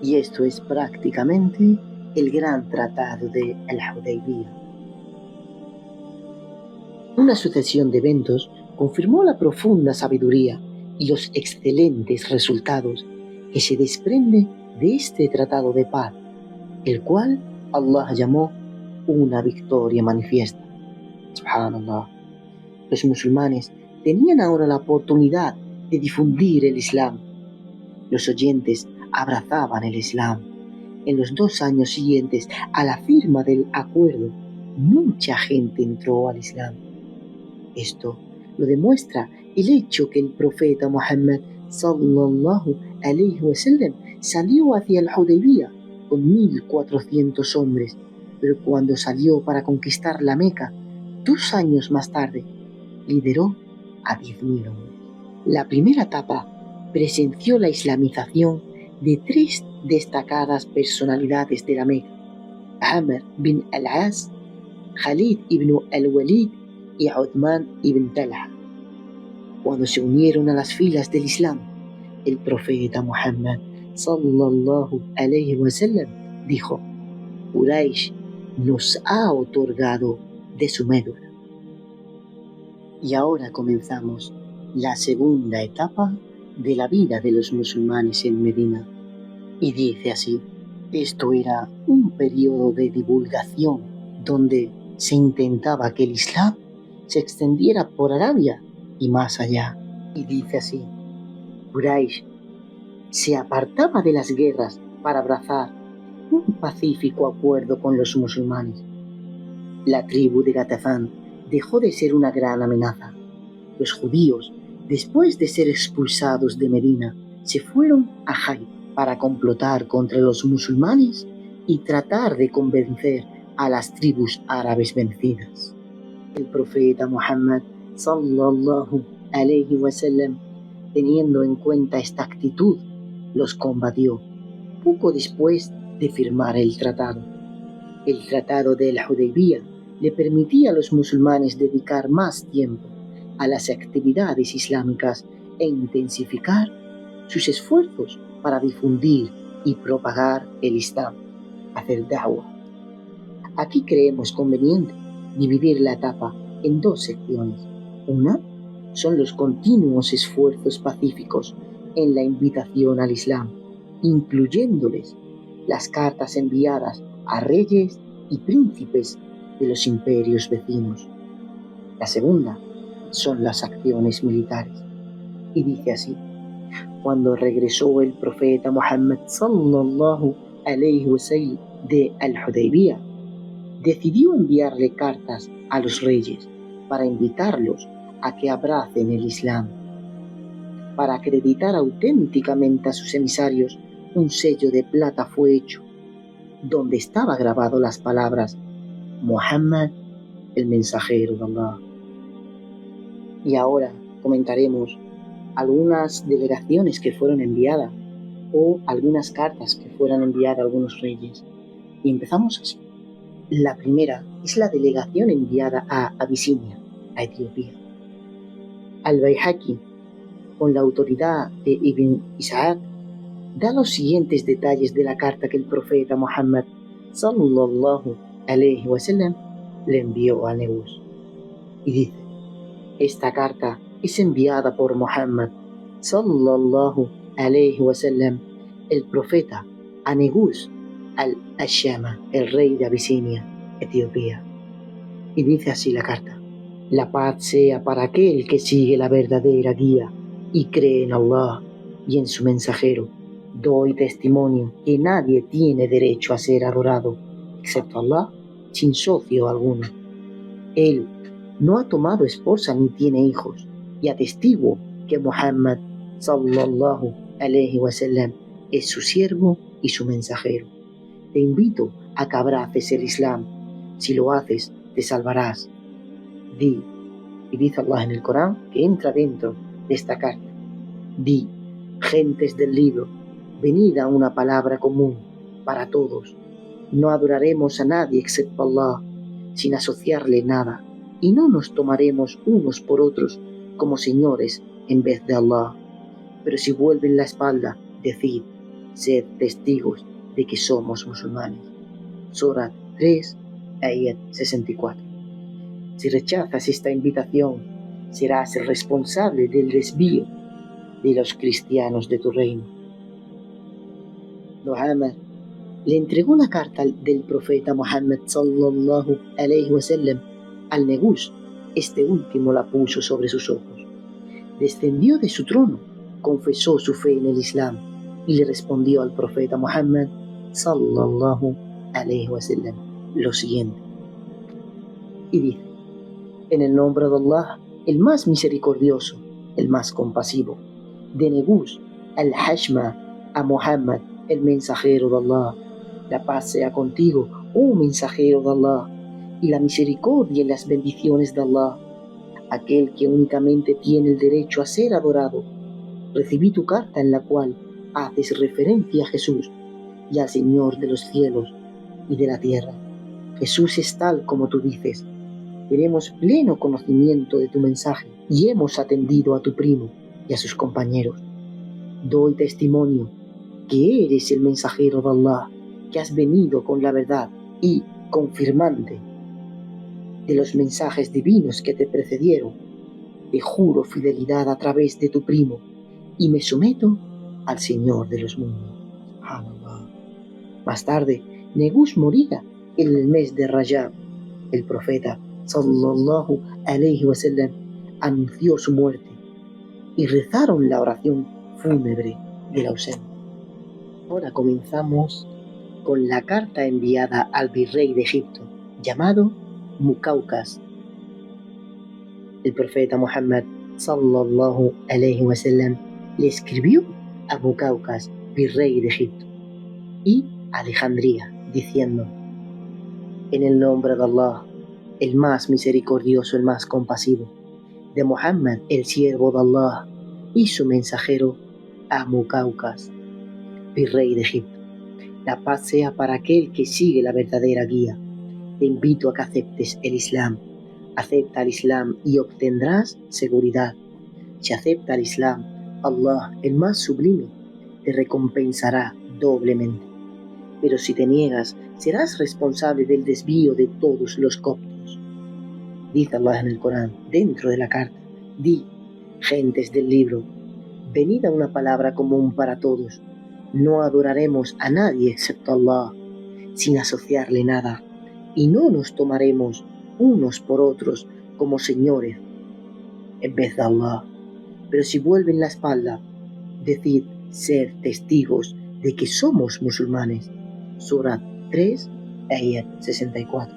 Y esto es prácticamente el gran tratado de Al-Hudaybiyah. Una sucesión de eventos confirmó la profunda sabiduría y los excelentes resultados que se desprende de este tratado de paz, el cual Allah llamó una victoria manifiesta. Subhanallah. Los musulmanes tenían ahora la oportunidad de difundir el Islam. Los oyentes abrazaban el Islam. En los 2 años siguientes a la firma del acuerdo, mucha gente entró al Islam. Esto lo demuestra el hecho que el profeta Muhammad sallallahu alayhi wa sallam salió hacia el Hudaybiyah con 1.400 hombres, pero cuando salió para conquistar la Meca, 2 años más tarde, lideró a 10.000 hombres. La primera etapa presenció la islamización de 3 destacadas personalidades de la Meca: Amr bin al-As, Khalid ibn al-Walid y Uthman ibn Talha. Cuando se unieron a las filas del Islam, el profeta Muhammad sallallahu alayhi wa sallam dijo: Quraysh nos ha otorgado de su médula. Y ahora comenzamos la segunda etapa de la vida de los musulmanes en Medina. Y dice así: esto era un periodo de divulgación donde se intentaba que el Islam se extendiera por Arabia y más allá. Y dice así: Quraysh se apartaba de las guerras para abrazar un pacífico acuerdo con los musulmanes. La tribu de Ghatafán dejó de ser una gran amenaza. Los judíos, después de ser expulsados de Medina, se fueron a Haib para complotar contra los musulmanes y tratar de convencer a las tribus árabes vencidas. El profeta Muhammad sallallahu alayhi wa sallam, teniendo en cuenta esta actitud, los combatió poco después de firmar el tratado. El tratado de la Hudaybiyah le permitía a los musulmanes dedicar más tiempo a las actividades islámicas e intensificar sus esfuerzos para difundir y propagar el Islam, hacer da'wah. Aquí creemos conveniente dividir la etapa en dos secciones. Una son los continuos esfuerzos pacíficos en la invitación al Islam, incluyéndoles las cartas enviadas a reyes y príncipes de los imperios vecinos. La segunda son las acciones militares. Y dice así: cuando regresó el profeta Muhammad sallallahu alayhi wa sallam de Al-Hudaybiyah, decidió enviarle cartas a los reyes para invitarlos a que abracen el Islam. Para acreditar auténticamente a sus emisarios, un sello de plata fue hecho, donde estaba grabado las palabras: Muhammad, el mensajero de Allah. Y ahora comentaremos algunas delegaciones que fueron enviadas o algunas cartas que fueron enviadas a algunos reyes. Y empezamos así. La primera es la delegación enviada a Abisinia, a Etiopía. Al-Baihaqi, con la autoridad de Ibn Ishaq, da los siguientes detalles de la carta que el profeta Muhammad sallallahu alayhi wa sallam le envió a Negus. Y dice: esta carta es enviada por Muhammad sallallahu alayhi wa sallam, el profeta, a Negus al-Ashama, el rey de Abisinia, Etiopía. Y dice así la carta: la paz sea para aquel que sigue la verdadera guía y cree en Allah y en su mensajero. Doy testimonio que nadie tiene derecho a ser adorado, excepto Allah, sin socio alguno. Él no ha tomado esposa ni tiene hijos, y atestiguo que Muhammad sallallahu alayhi wa sallam es su siervo y su mensajero. Te invito a que abraces el Islam. Si lo haces, te salvarás. Di, y dice Allah en el Corán que entra dentro de esta carta: di, gentes del libro, venid a una palabra común para todos. No adoraremos a nadie excepto Allah, sin asociarle nada, y no nos tomaremos unos por otros como señores en vez de Allah. Pero si vuelven la espalda, decid: sed testigos de que somos musulmanes. Surat 3, ayat 64. Si rechazas esta invitación, serás el responsable del desvío de los cristianos de tu reino. Muhammad le entregó la carta del profeta Muhammad sallallahu alayhi wa sallam al Negus. Este último la puso sobre sus ojos. Descendió de su trono, confesó su fe en el Islam y le respondió al profeta Muhammad sallallahu alayhi wa sallam lo siguiente. Y dice: en el nombre de Allah, el más misericordioso, el más compasivo. De Negus al-Hashma a Muhammad, el mensajero de Allah. La paz sea contigo, oh mensajero de Allah, y la misericordia y las bendiciones de Allah, aquel que únicamente tiene el derecho a ser adorado. Recibí tu carta en la cual haces referencia a Jesús y al Señor de los cielos y de la tierra. Jesús es tal como tú dices. tenemos pleno conocimiento de tu mensaje y hemos atendido a tu primo y a sus compañeros. Doy testimonio que eres el mensajero de Allah, que has venido con la verdad y confirmante de los mensajes divinos que te precedieron. Te juro fidelidad a través de tu primo y me someto al Señor de los mundos. Subhanallah. Más tarde, Negus moría en el mes de Rajab. El profeta sallallahu alayhi wa sallam anunció su muerte y rezaron la oración fúnebre del ausente. Ahora comenzamos con la carta enviada al virrey de Egipto, llamado Muqawqas. El profeta Muhammad sallallahu alayhi wa sallam le escribió a Muqawqas, virrey de Egipto y Alejandría, diciendo: en el nombre de Allah, el más misericordioso, el más compasivo, de Muhammad, el siervo de Allah y su mensajero, a Muqawqas, virrey de Egipto. La paz sea para aquel que sigue la verdadera guía. Te invito a que aceptes el Islam. Acepta el Islam y obtendrás seguridad. Si acepta el Islam, Allah, el más sublime, te recompensará doblemente. Pero si te niegas, serás responsable del desvío de todos los coptos. Dice Allah en el Corán, dentro de la carta: di, gentes del libro, venid a una palabra común para todos. No adoraremos a nadie excepto a Allah, sin asociarle nada, y no nos tomaremos unos por otros como señores en vez de Allah. Pero si vuelven la espalda, decid ser testigos de que somos musulmanes. Surat 3, ayat 64.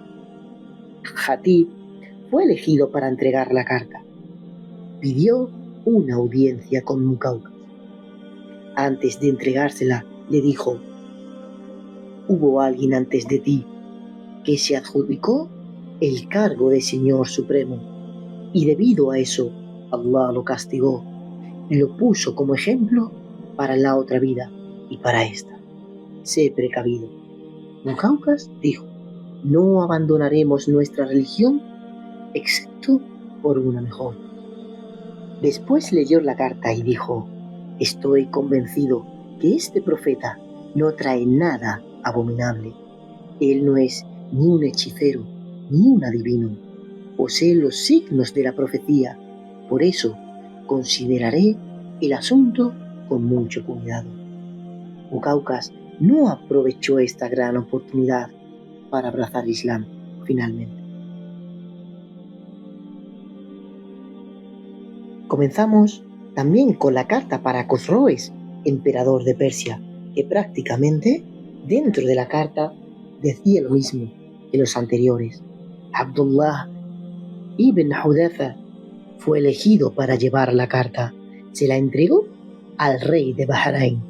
Hatib fue elegido para entregar la carta. Pidió una audiencia con Muqawqas. Antes de entregársela, le dijo: hubo alguien antes de ti que se adjudicó el cargo de Señor Supremo, y debido a eso, Allah lo castigó y lo puso como ejemplo para la otra vida y para esta. Sé precavido. Muqawqas dijo: no abandonaremos nuestra religión excepto por una mejor. Después leyó la carta y dijo: estoy convencido que este profeta no trae nada abominable. Él no es ni un hechicero ni un adivino. Posee los signos de la profecía. Por eso consideraré el asunto con mucho cuidado. Muqawqas no aprovechó esta gran oportunidad para abrazar el Islam finalmente. Comenzamos también con la carta para Cosroes, emperador de Persia, que prácticamente dentro de la carta decía lo mismo que los anteriores. Abdullah ibn Hudhafa fue elegido para llevar la carta. Se la entregó al rey de Bahrein.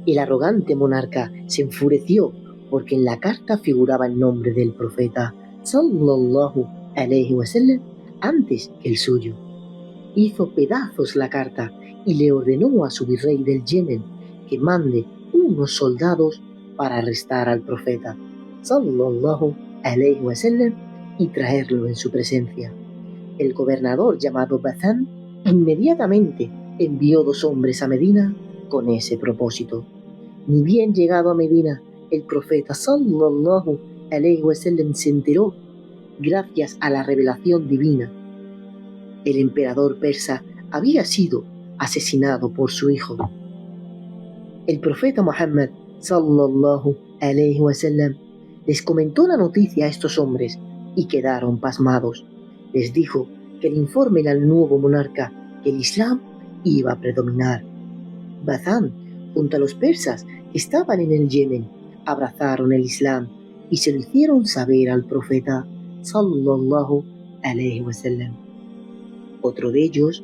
El arrogante monarca se enfureció porque en la carta figuraba el nombre del profeta sallallahu alayhi wa sallam antes que el suyo. Hizo pedazos la carta y le ordenó a su virrey del Yemen que mande unos soldados para arrestar al profeta sallallahu alayhi wa sallam y traerlo en su presencia. El gobernador llamado Bazán inmediatamente envió 2 hombres a Medina con ese propósito. Ni bien llegado a Medina, el profeta sallallahu alayhi wa sallam se enteró, gracias a la revelación divina. El emperador persa había sido asesinado por su hijo. El profeta Muhammad sallallahu alayhi wa sallam les comentó la noticia a estos hombres y quedaron pasmados. Les dijo que le informen al nuevo monarca que el Islam iba a predominar. Bazán, junto a los persas que estaban en el Yemen, abrazaron el Islam y se lo hicieron saber al profeta sallallahu alayhi wa sallam. Otro de ellos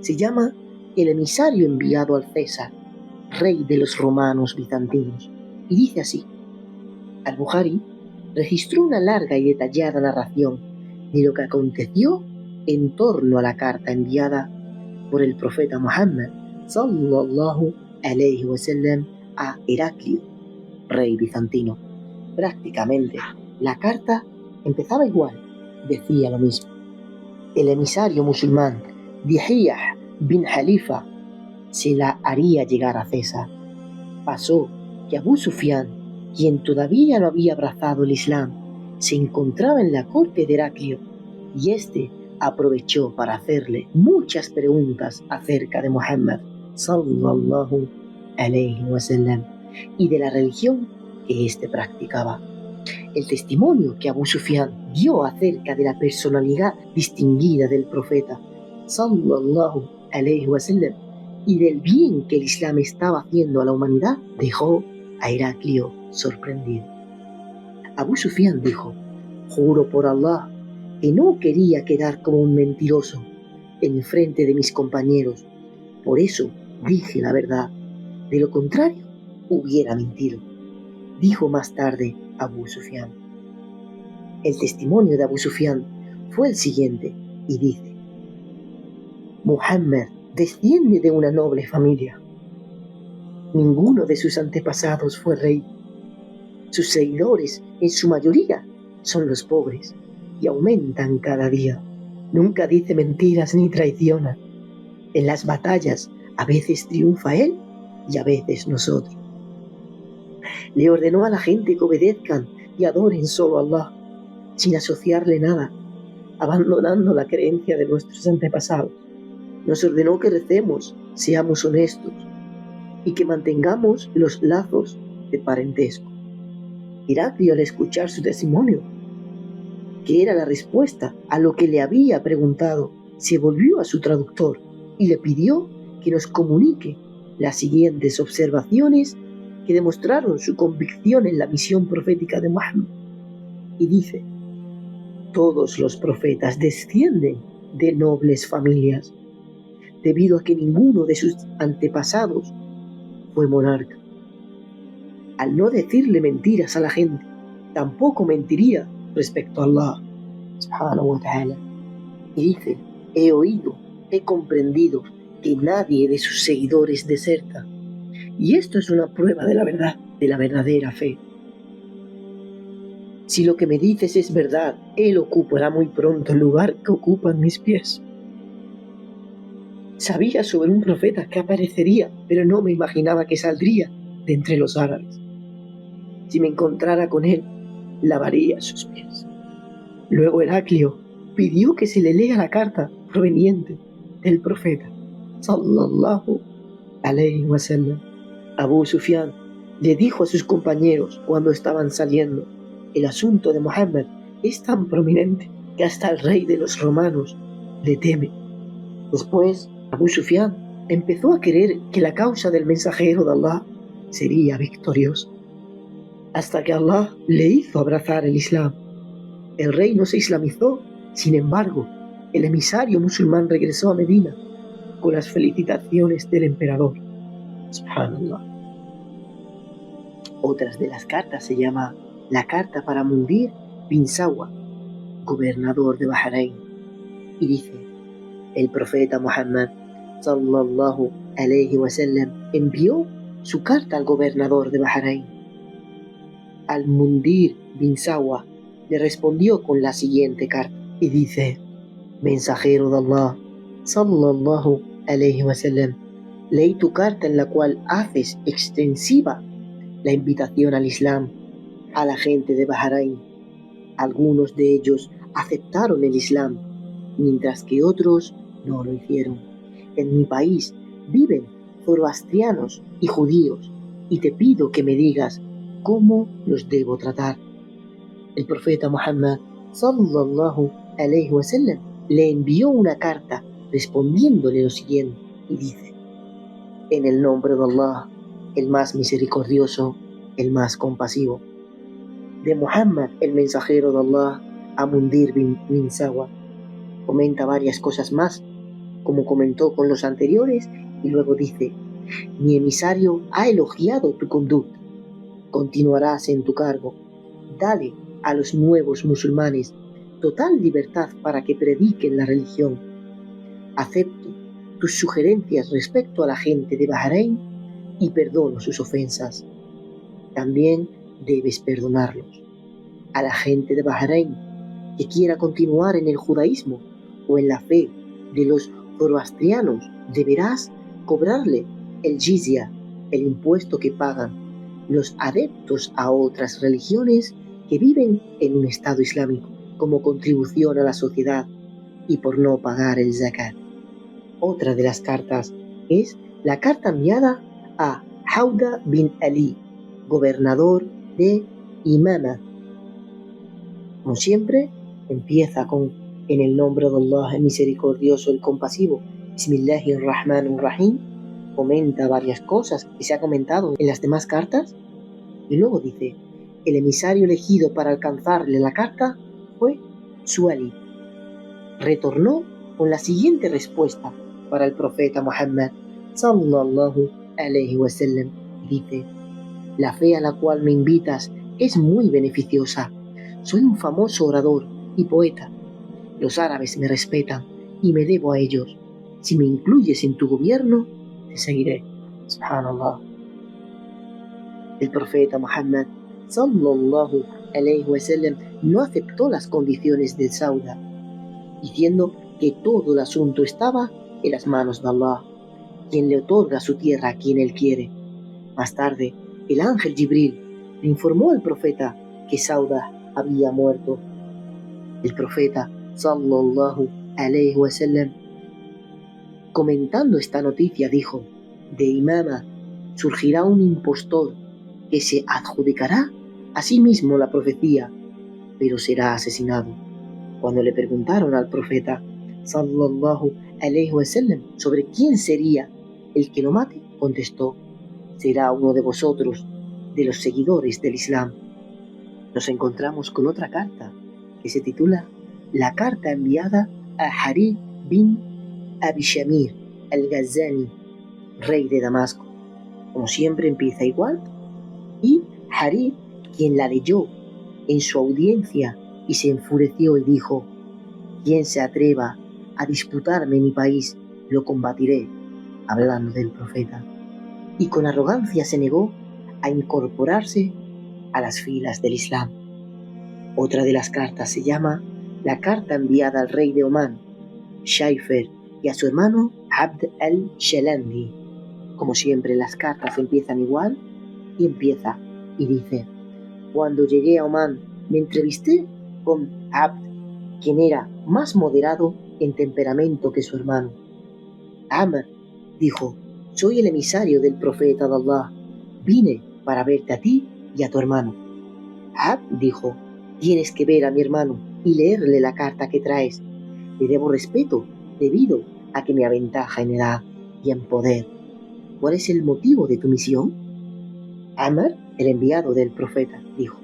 se llama el emisario enviado al César, rey de los romanos bizantinos, y dice así: Al-Bukhari registró una larga y detallada narración de lo que aconteció en torno a la carta enviada por el profeta Muhammad sallallahu alayhi wa sallam a Heraclio, rey bizantino. Prácticamente la carta empezaba igual, decía lo mismo. El emisario musulmán Dihiyah bin Khalifa se la haría llegar a César. Pasó que Abu Sufyan, quien todavía no había abrazado el Islam, se encontraba en la corte de Heraclio y éste aprovechó para hacerle muchas preguntas acerca de Muhammad sallallahu alayhi wa sallam y de la religión que éste practicaba. El testimonio que Abu Sufyan dio acerca de la personalidad distinguida del profeta sallallahu alayhi wa sallam y del bien que el Islam estaba haciendo a la humanidad dejó a Heraclio sorprendido. Abu Sufyan dijo: juro por Allah que no quería quedar como un mentiroso en frente de mis compañeros, por eso dije la verdad, de lo contrario hubiera mentido, dijo más tarde Abu Sufyan. El testimonio de Abu Sufyan fue el siguiente y dice: Muhammad desciende de una noble familia. Ninguno de sus antepasados fue rey. Sus seguidores, en su mayoría, son los pobres y aumentan cada día. Nunca dice mentiras ni traiciona. En las batallas a veces triunfa él y a veces nosotros. Le ordenó a la gente que obedezcan y adoren solo a Allah, sin asociarle nada, abandonando la creencia de nuestros antepasados. Nos ordenó que recemos, seamos honestos y que mantengamos los lazos de parentesco. Heraclio, al escuchar su testimonio, que era la respuesta a lo que le había preguntado, se volvió a su traductor y le pidió que nos comunique las siguientes observaciones que demostraron su convicción en la misión profética de Muhammad. Y dice: todos los profetas descienden de nobles familias, debido a que ninguno de sus antepasados fue monarca. Al no decirle mentiras a la gente, tampoco mentiría respecto a Allah subhanahu wa ta'ala. Y dice: he oído, he comprendido que nadie de sus seguidores deserta. Y esto es una prueba de la verdad, de la verdadera fe. Si lo que me dices es verdad, él ocupará muy pronto el lugar que ocupan mis pies. Sabía sobre un profeta que aparecería, pero no me imaginaba que saldría de entre los árabes. Si me encontrara con él, lavaría sus pies. Luego Heraclio pidió que se le lea la carta proveniente del profeta sallallahu alayhi wa sallam. Abu Sufyan le dijo a sus compañeros cuando estaban saliendo: el asunto de Muhammad es tan prominente que hasta el rey de los romanos le teme. Después, Abu Sufyan empezó a creer que la causa del mensajero de Allah sería victoriosa, hasta que Allah le hizo abrazar el Islam. El rey no se islamizó, sin embargo, el emisario musulmán regresó a Medina con las felicitaciones del emperador. Subhanallah. Otras de las cartas se llama la carta para Mundir bin Sawa, gobernador de Bahrein, y dice: el profeta Muhammad sallallahu alayhi wa sallam envió su carta al gobernador de Bahrein. Al-Mundir bin Sawa le respondió con la siguiente carta y dice: mensajero de Allah sallallahu alayhi wa sallam, leí tu carta en la cual haces extensiva la invitación al Islam a la gente de Bahrein. Algunos de ellos aceptaron el Islam, mientras que otros no lo hicieron. En mi país viven zoroastrianos y judíos, y te pido que me digas cómo los debo tratar. El profeta Muhammad sallallahu alayhi wa sallam le envió una carta respondiéndole lo siguiente y dice: en el nombre de Allah, el más misericordioso, el más compasivo. De Muhammad, el mensajero de Allah, a Mundir bin Sawa. Comenta varias cosas más, como comentó con los anteriores, y luego dice: mi emisario ha elogiado tu conducta. Continuarás en tu cargo. Dale a los nuevos musulmanes total libertad para que prediquen la religión. Acepto tus sugerencias respecto a la gente de Bahrein y perdono sus ofensas. También debes perdonarlos. A la gente de Bahrein que quiera continuar en el judaísmo o en la fe de los zoroastrianos, deberás cobrarle el jizya, el impuesto que pagan los adeptos a otras religiones que viven en un estado islámico, como contribución a la sociedad y por no pagar el zakat. Otra de las cartas es la carta enviada a Hauda bin Ali, gobernador de Imama. Como siempre, empieza con en el nombre de Allah, el misericordioso, el compasivo. Bismillahirrahmanirrahim. Comenta varias cosas que se ha comentado en las demás cartas y luego dice: el emisario elegido para alcanzarle la carta fue Suali. Retornó con la siguiente respuesta para el profeta Muhammad sallallahu alaihi wasallam. Dice: la fe a la cual me invitas es muy beneficiosa. Soy un famoso orador y poeta. Los árabes me respetan y me debo a ellos. Si me incluyes en tu gobierno, te seguiré. Subhanallah. El profeta Muhammad sallallahu alaihi wasallam no aceptó las condiciones del Sauda, diciendo que todo el asunto estaba en las manos de Allah, quien le otorga su tierra a quien él quiere. Más tarde, el ángel Jibril le informó al profeta que Sauda había muerto. El profeta sallallahu alaihi wasallam, comentando esta noticia, dijo: de Imama surgirá un impostor que se adjudicará a sí mismo la profecía, pero será asesinado. Cuando le preguntaron al profeta sallallahu alaihi wasallam sobre quién sería el que lo mate, contestó: será uno de vosotros, de los seguidores del Islam. Nos encontramos con otra carta que se titula la carta enviada a Harid bin Abi Shamir al-Ghazani, rey de Damasco. Como siempre, empieza igual, y Harid, quien la leyó en su audiencia, y se enfureció y dijo: quien se atreva a disputarme mi país, lo combatiré, hablando del profeta. Y con arrogancia se negó a incorporarse a las filas del Islam. Otra de las cartas se llama la carta enviada al rey de Omán, Shaifer, y a su hermano Abd al-Shalandi. Como siempre, las cartas empiezan igual, y empieza y dice: cuando llegué a Omán me entrevisté con Abd, quien era más moderado en temperamento que su hermano. Amr dijo: soy el emisario del profeta de Allah, vine para verte a ti y a tu hermano. Abd dijo: tienes que ver a mi hermano y leerle la carta que traes. Le debo respeto debido a que me aventaja en edad y en poder. ¿Cuál es el motivo de tu misión? Amr, el enviado del profeta, dijo: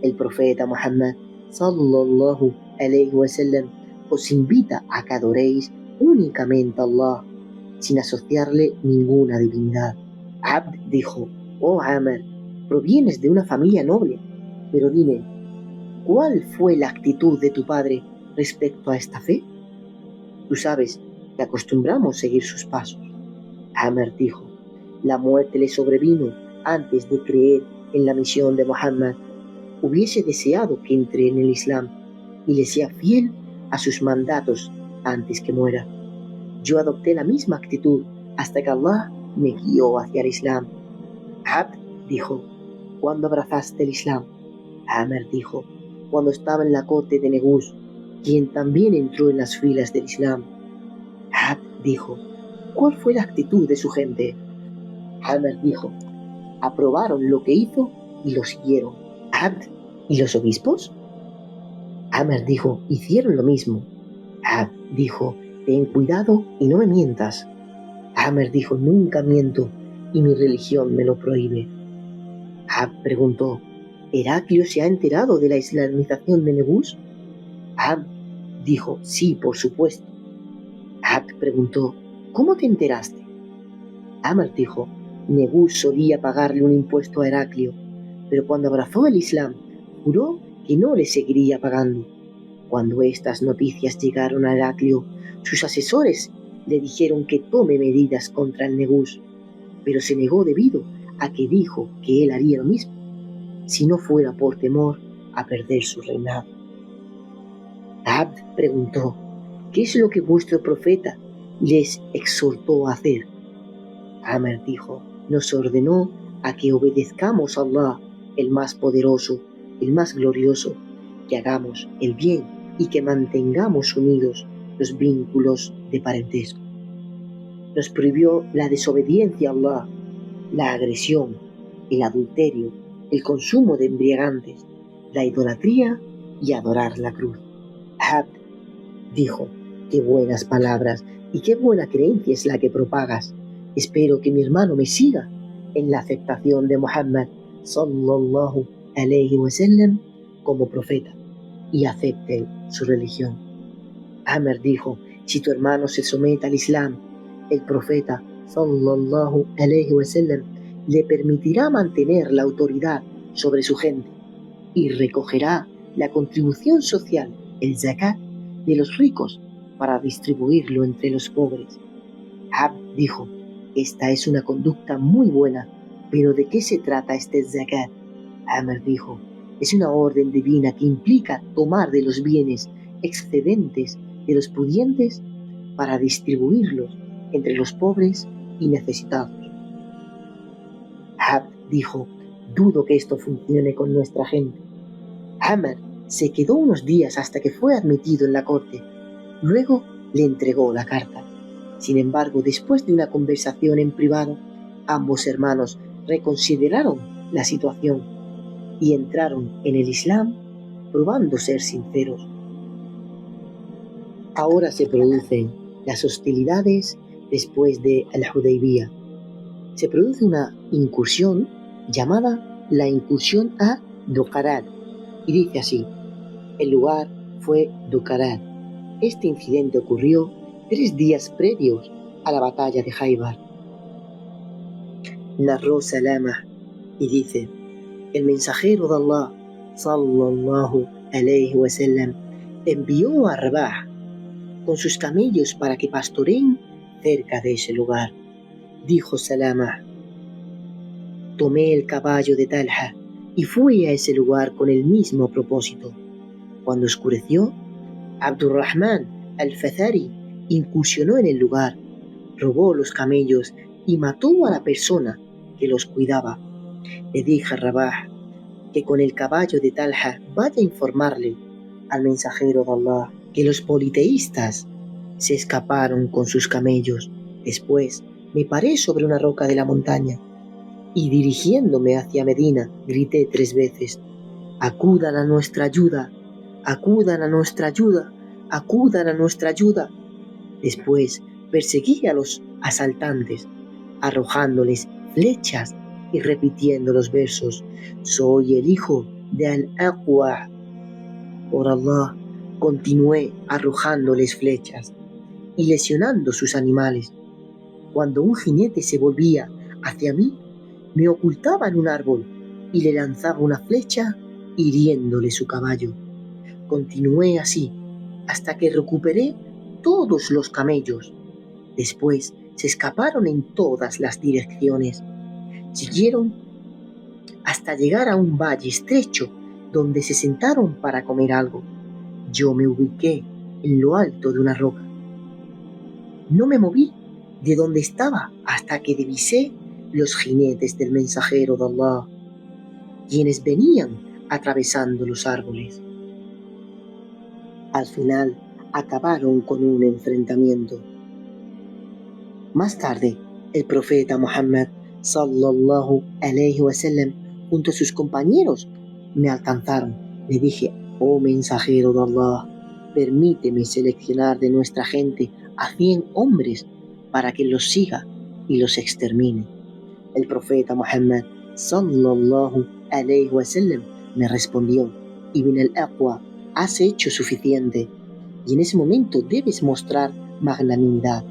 el profeta Muhammad sallallahu alaihi wasallam os invita a que adoréis únicamente a Allah, sin asociarle ninguna divinidad. Abd dijo: oh Amr, provienes de una familia noble, pero dime, ¿cuál fue la actitud de tu padre respecto a esta fe? Tú sabes que acostumbramos seguir sus pasos. Amr dijo: la muerte le sobrevino antes de creer en la misión de Muhammad. Hubiese deseado que entre en el Islam y le sea fiel a sus mandatos antes que muera. Yo adopté la misma actitud hasta que Allah me guió hacia el Islam. Abd dijo: ¿cuándo abrazaste el Islam? Amr dijo: cuando estaba en la corte de Negus, quien también entró en las filas del Islam. Abd dijo: ¿cuál fue la actitud de su gente? Amr dijo: aprobaron lo que hizo y lo siguieron. Abd: ¿y los obispos? Amr dijo: hicieron lo mismo. Abd dijo: ten cuidado y no me mientas. Amr dijo: nunca miento y mi religión me lo prohíbe. Abd preguntó: ¿Heraclio se ha enterado de la islamización de Negus? Abd dijo: sí, por supuesto. Abd preguntó: ¿cómo te enteraste? Amr dijo: Negus solía pagarle un impuesto a Heraclio, pero cuando abrazó el Islam, juró que no le seguiría pagando. Cuando estas noticias llegaron a Heraclio, sus asesores le dijeron que tome medidas contra el Negus, pero se negó debido a que dijo que él haría lo mismo, si no fuera por temor a perder su reinado. Abd preguntó: ¿qué es lo que vuestro profeta les exhortó a hacer? Amr dijo: nos ordenó a que obedezcamos a Allah, el más poderoso, el más glorioso, que hagamos el bien y que mantengamos unidos los vínculos de parentesco. Nos prohibió la desobediencia a Allah, la agresión, el adulterio, el consumo de embriagantes, la idolatría y adorar la cruz. Abd dijo: qué buenas palabras y qué buena creencia es la que propagas. Espero que mi hermano me siga en la aceptación de Muhammad sallallahu alayhi wa sallam como profeta y acepte su religión. Amr dijo: si tu hermano se somete al Islam, el profeta sallallahu alayhi wa sallam le permitirá mantener la autoridad sobre su gente y recogerá la contribución social, el zakat, de los ricos para distribuirlo entre los pobres. Abd dijo: esta es una conducta muy buena, pero ¿de qué se trata este zakat? Amr dijo: es una orden divina que implica tomar de los bienes excedentes de los pudientes para distribuirlos entre los pobres y necesitados. Abd dijo: dudo que esto funcione con nuestra gente. Amr se quedó unos días hasta que fue admitido en la corte. Luego le entregó la carta. Sin embargo, después de una conversación en privado, ambos hermanos reconsideraron la situación y entraron en el Islam probando ser sinceros. Ahora se producen las hostilidades después de Al-Hudaybiyah. Se produce una incursión llamada la incursión a Duqarat, y dice así: el lugar fue Duqarat. Este incidente ocurrió 3 días previos a la batalla de Khaybar. Narró Salamah y dice: el mensajero de Allah sallallahu alayhi wa sallam envió a Rabah con sus camellos para que pastoreen cerca de ese lugar. Dijo Salamah: tomé el caballo de Talha y fui a ese lugar con el mismo propósito. Cuando oscureció, Abdurrahman al-Fazari incursionó en el lugar, robó los camellos y mató a la persona que los cuidaba. Le dije a Rabah que con el caballo de Talha vaya a informarle al mensajero de Allah que los politeístas se escaparon con sus camellos. Después me paré sobre una roca de la montaña y dirigiéndome hacia Medina grité 3 veces: acudan a nuestra ayuda, acudan a nuestra ayuda, acudan a nuestra ayuda. Después perseguí a los asaltantes, arrojándoles flechas y repitiendo los versos: soy el hijo de Al-Aqwa. Por Allah, continué arrojándoles flechas y lesionando sus animales. Cuando un jinete se volvía hacia mí, me ocultaba en un árbol y le lanzaba una flecha hiriéndole su caballo. Continué así hasta que recuperé todos los camellos. Después se escaparon en todas las direcciones. Siguieron hasta llegar a un valle estrecho donde se sentaron para comer algo. Yo me ubiqué en lo alto de una roca. No me moví de donde estaba hasta que divisé los jinetes del mensajero de Allah, quienes venían atravesando los árboles. Al final acabaron con un enfrentamiento. Más tarde, el profeta Muhammad sallallahu alayhi wa sallam junto a sus compañeros me alcanzaron. Le dije: oh mensajero de Allah, permíteme seleccionar de nuestra gente a 100 hombres para que los siga y los extermine. El profeta Muhammad sallallahu alayhi wa sallam me respondió: Ibn al-Aqwa, has hecho suficiente y en ese momento debes mostrar magnanimidad.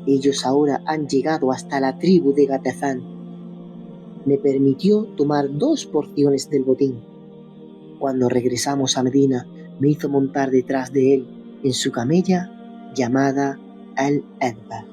Ellos ahora han llegado hasta la tribu de Ghatafan. Me permitió tomar 2 porciones del botín. Cuando regresamos a Medina, me hizo montar detrás de él en su camella llamada Al-Adba.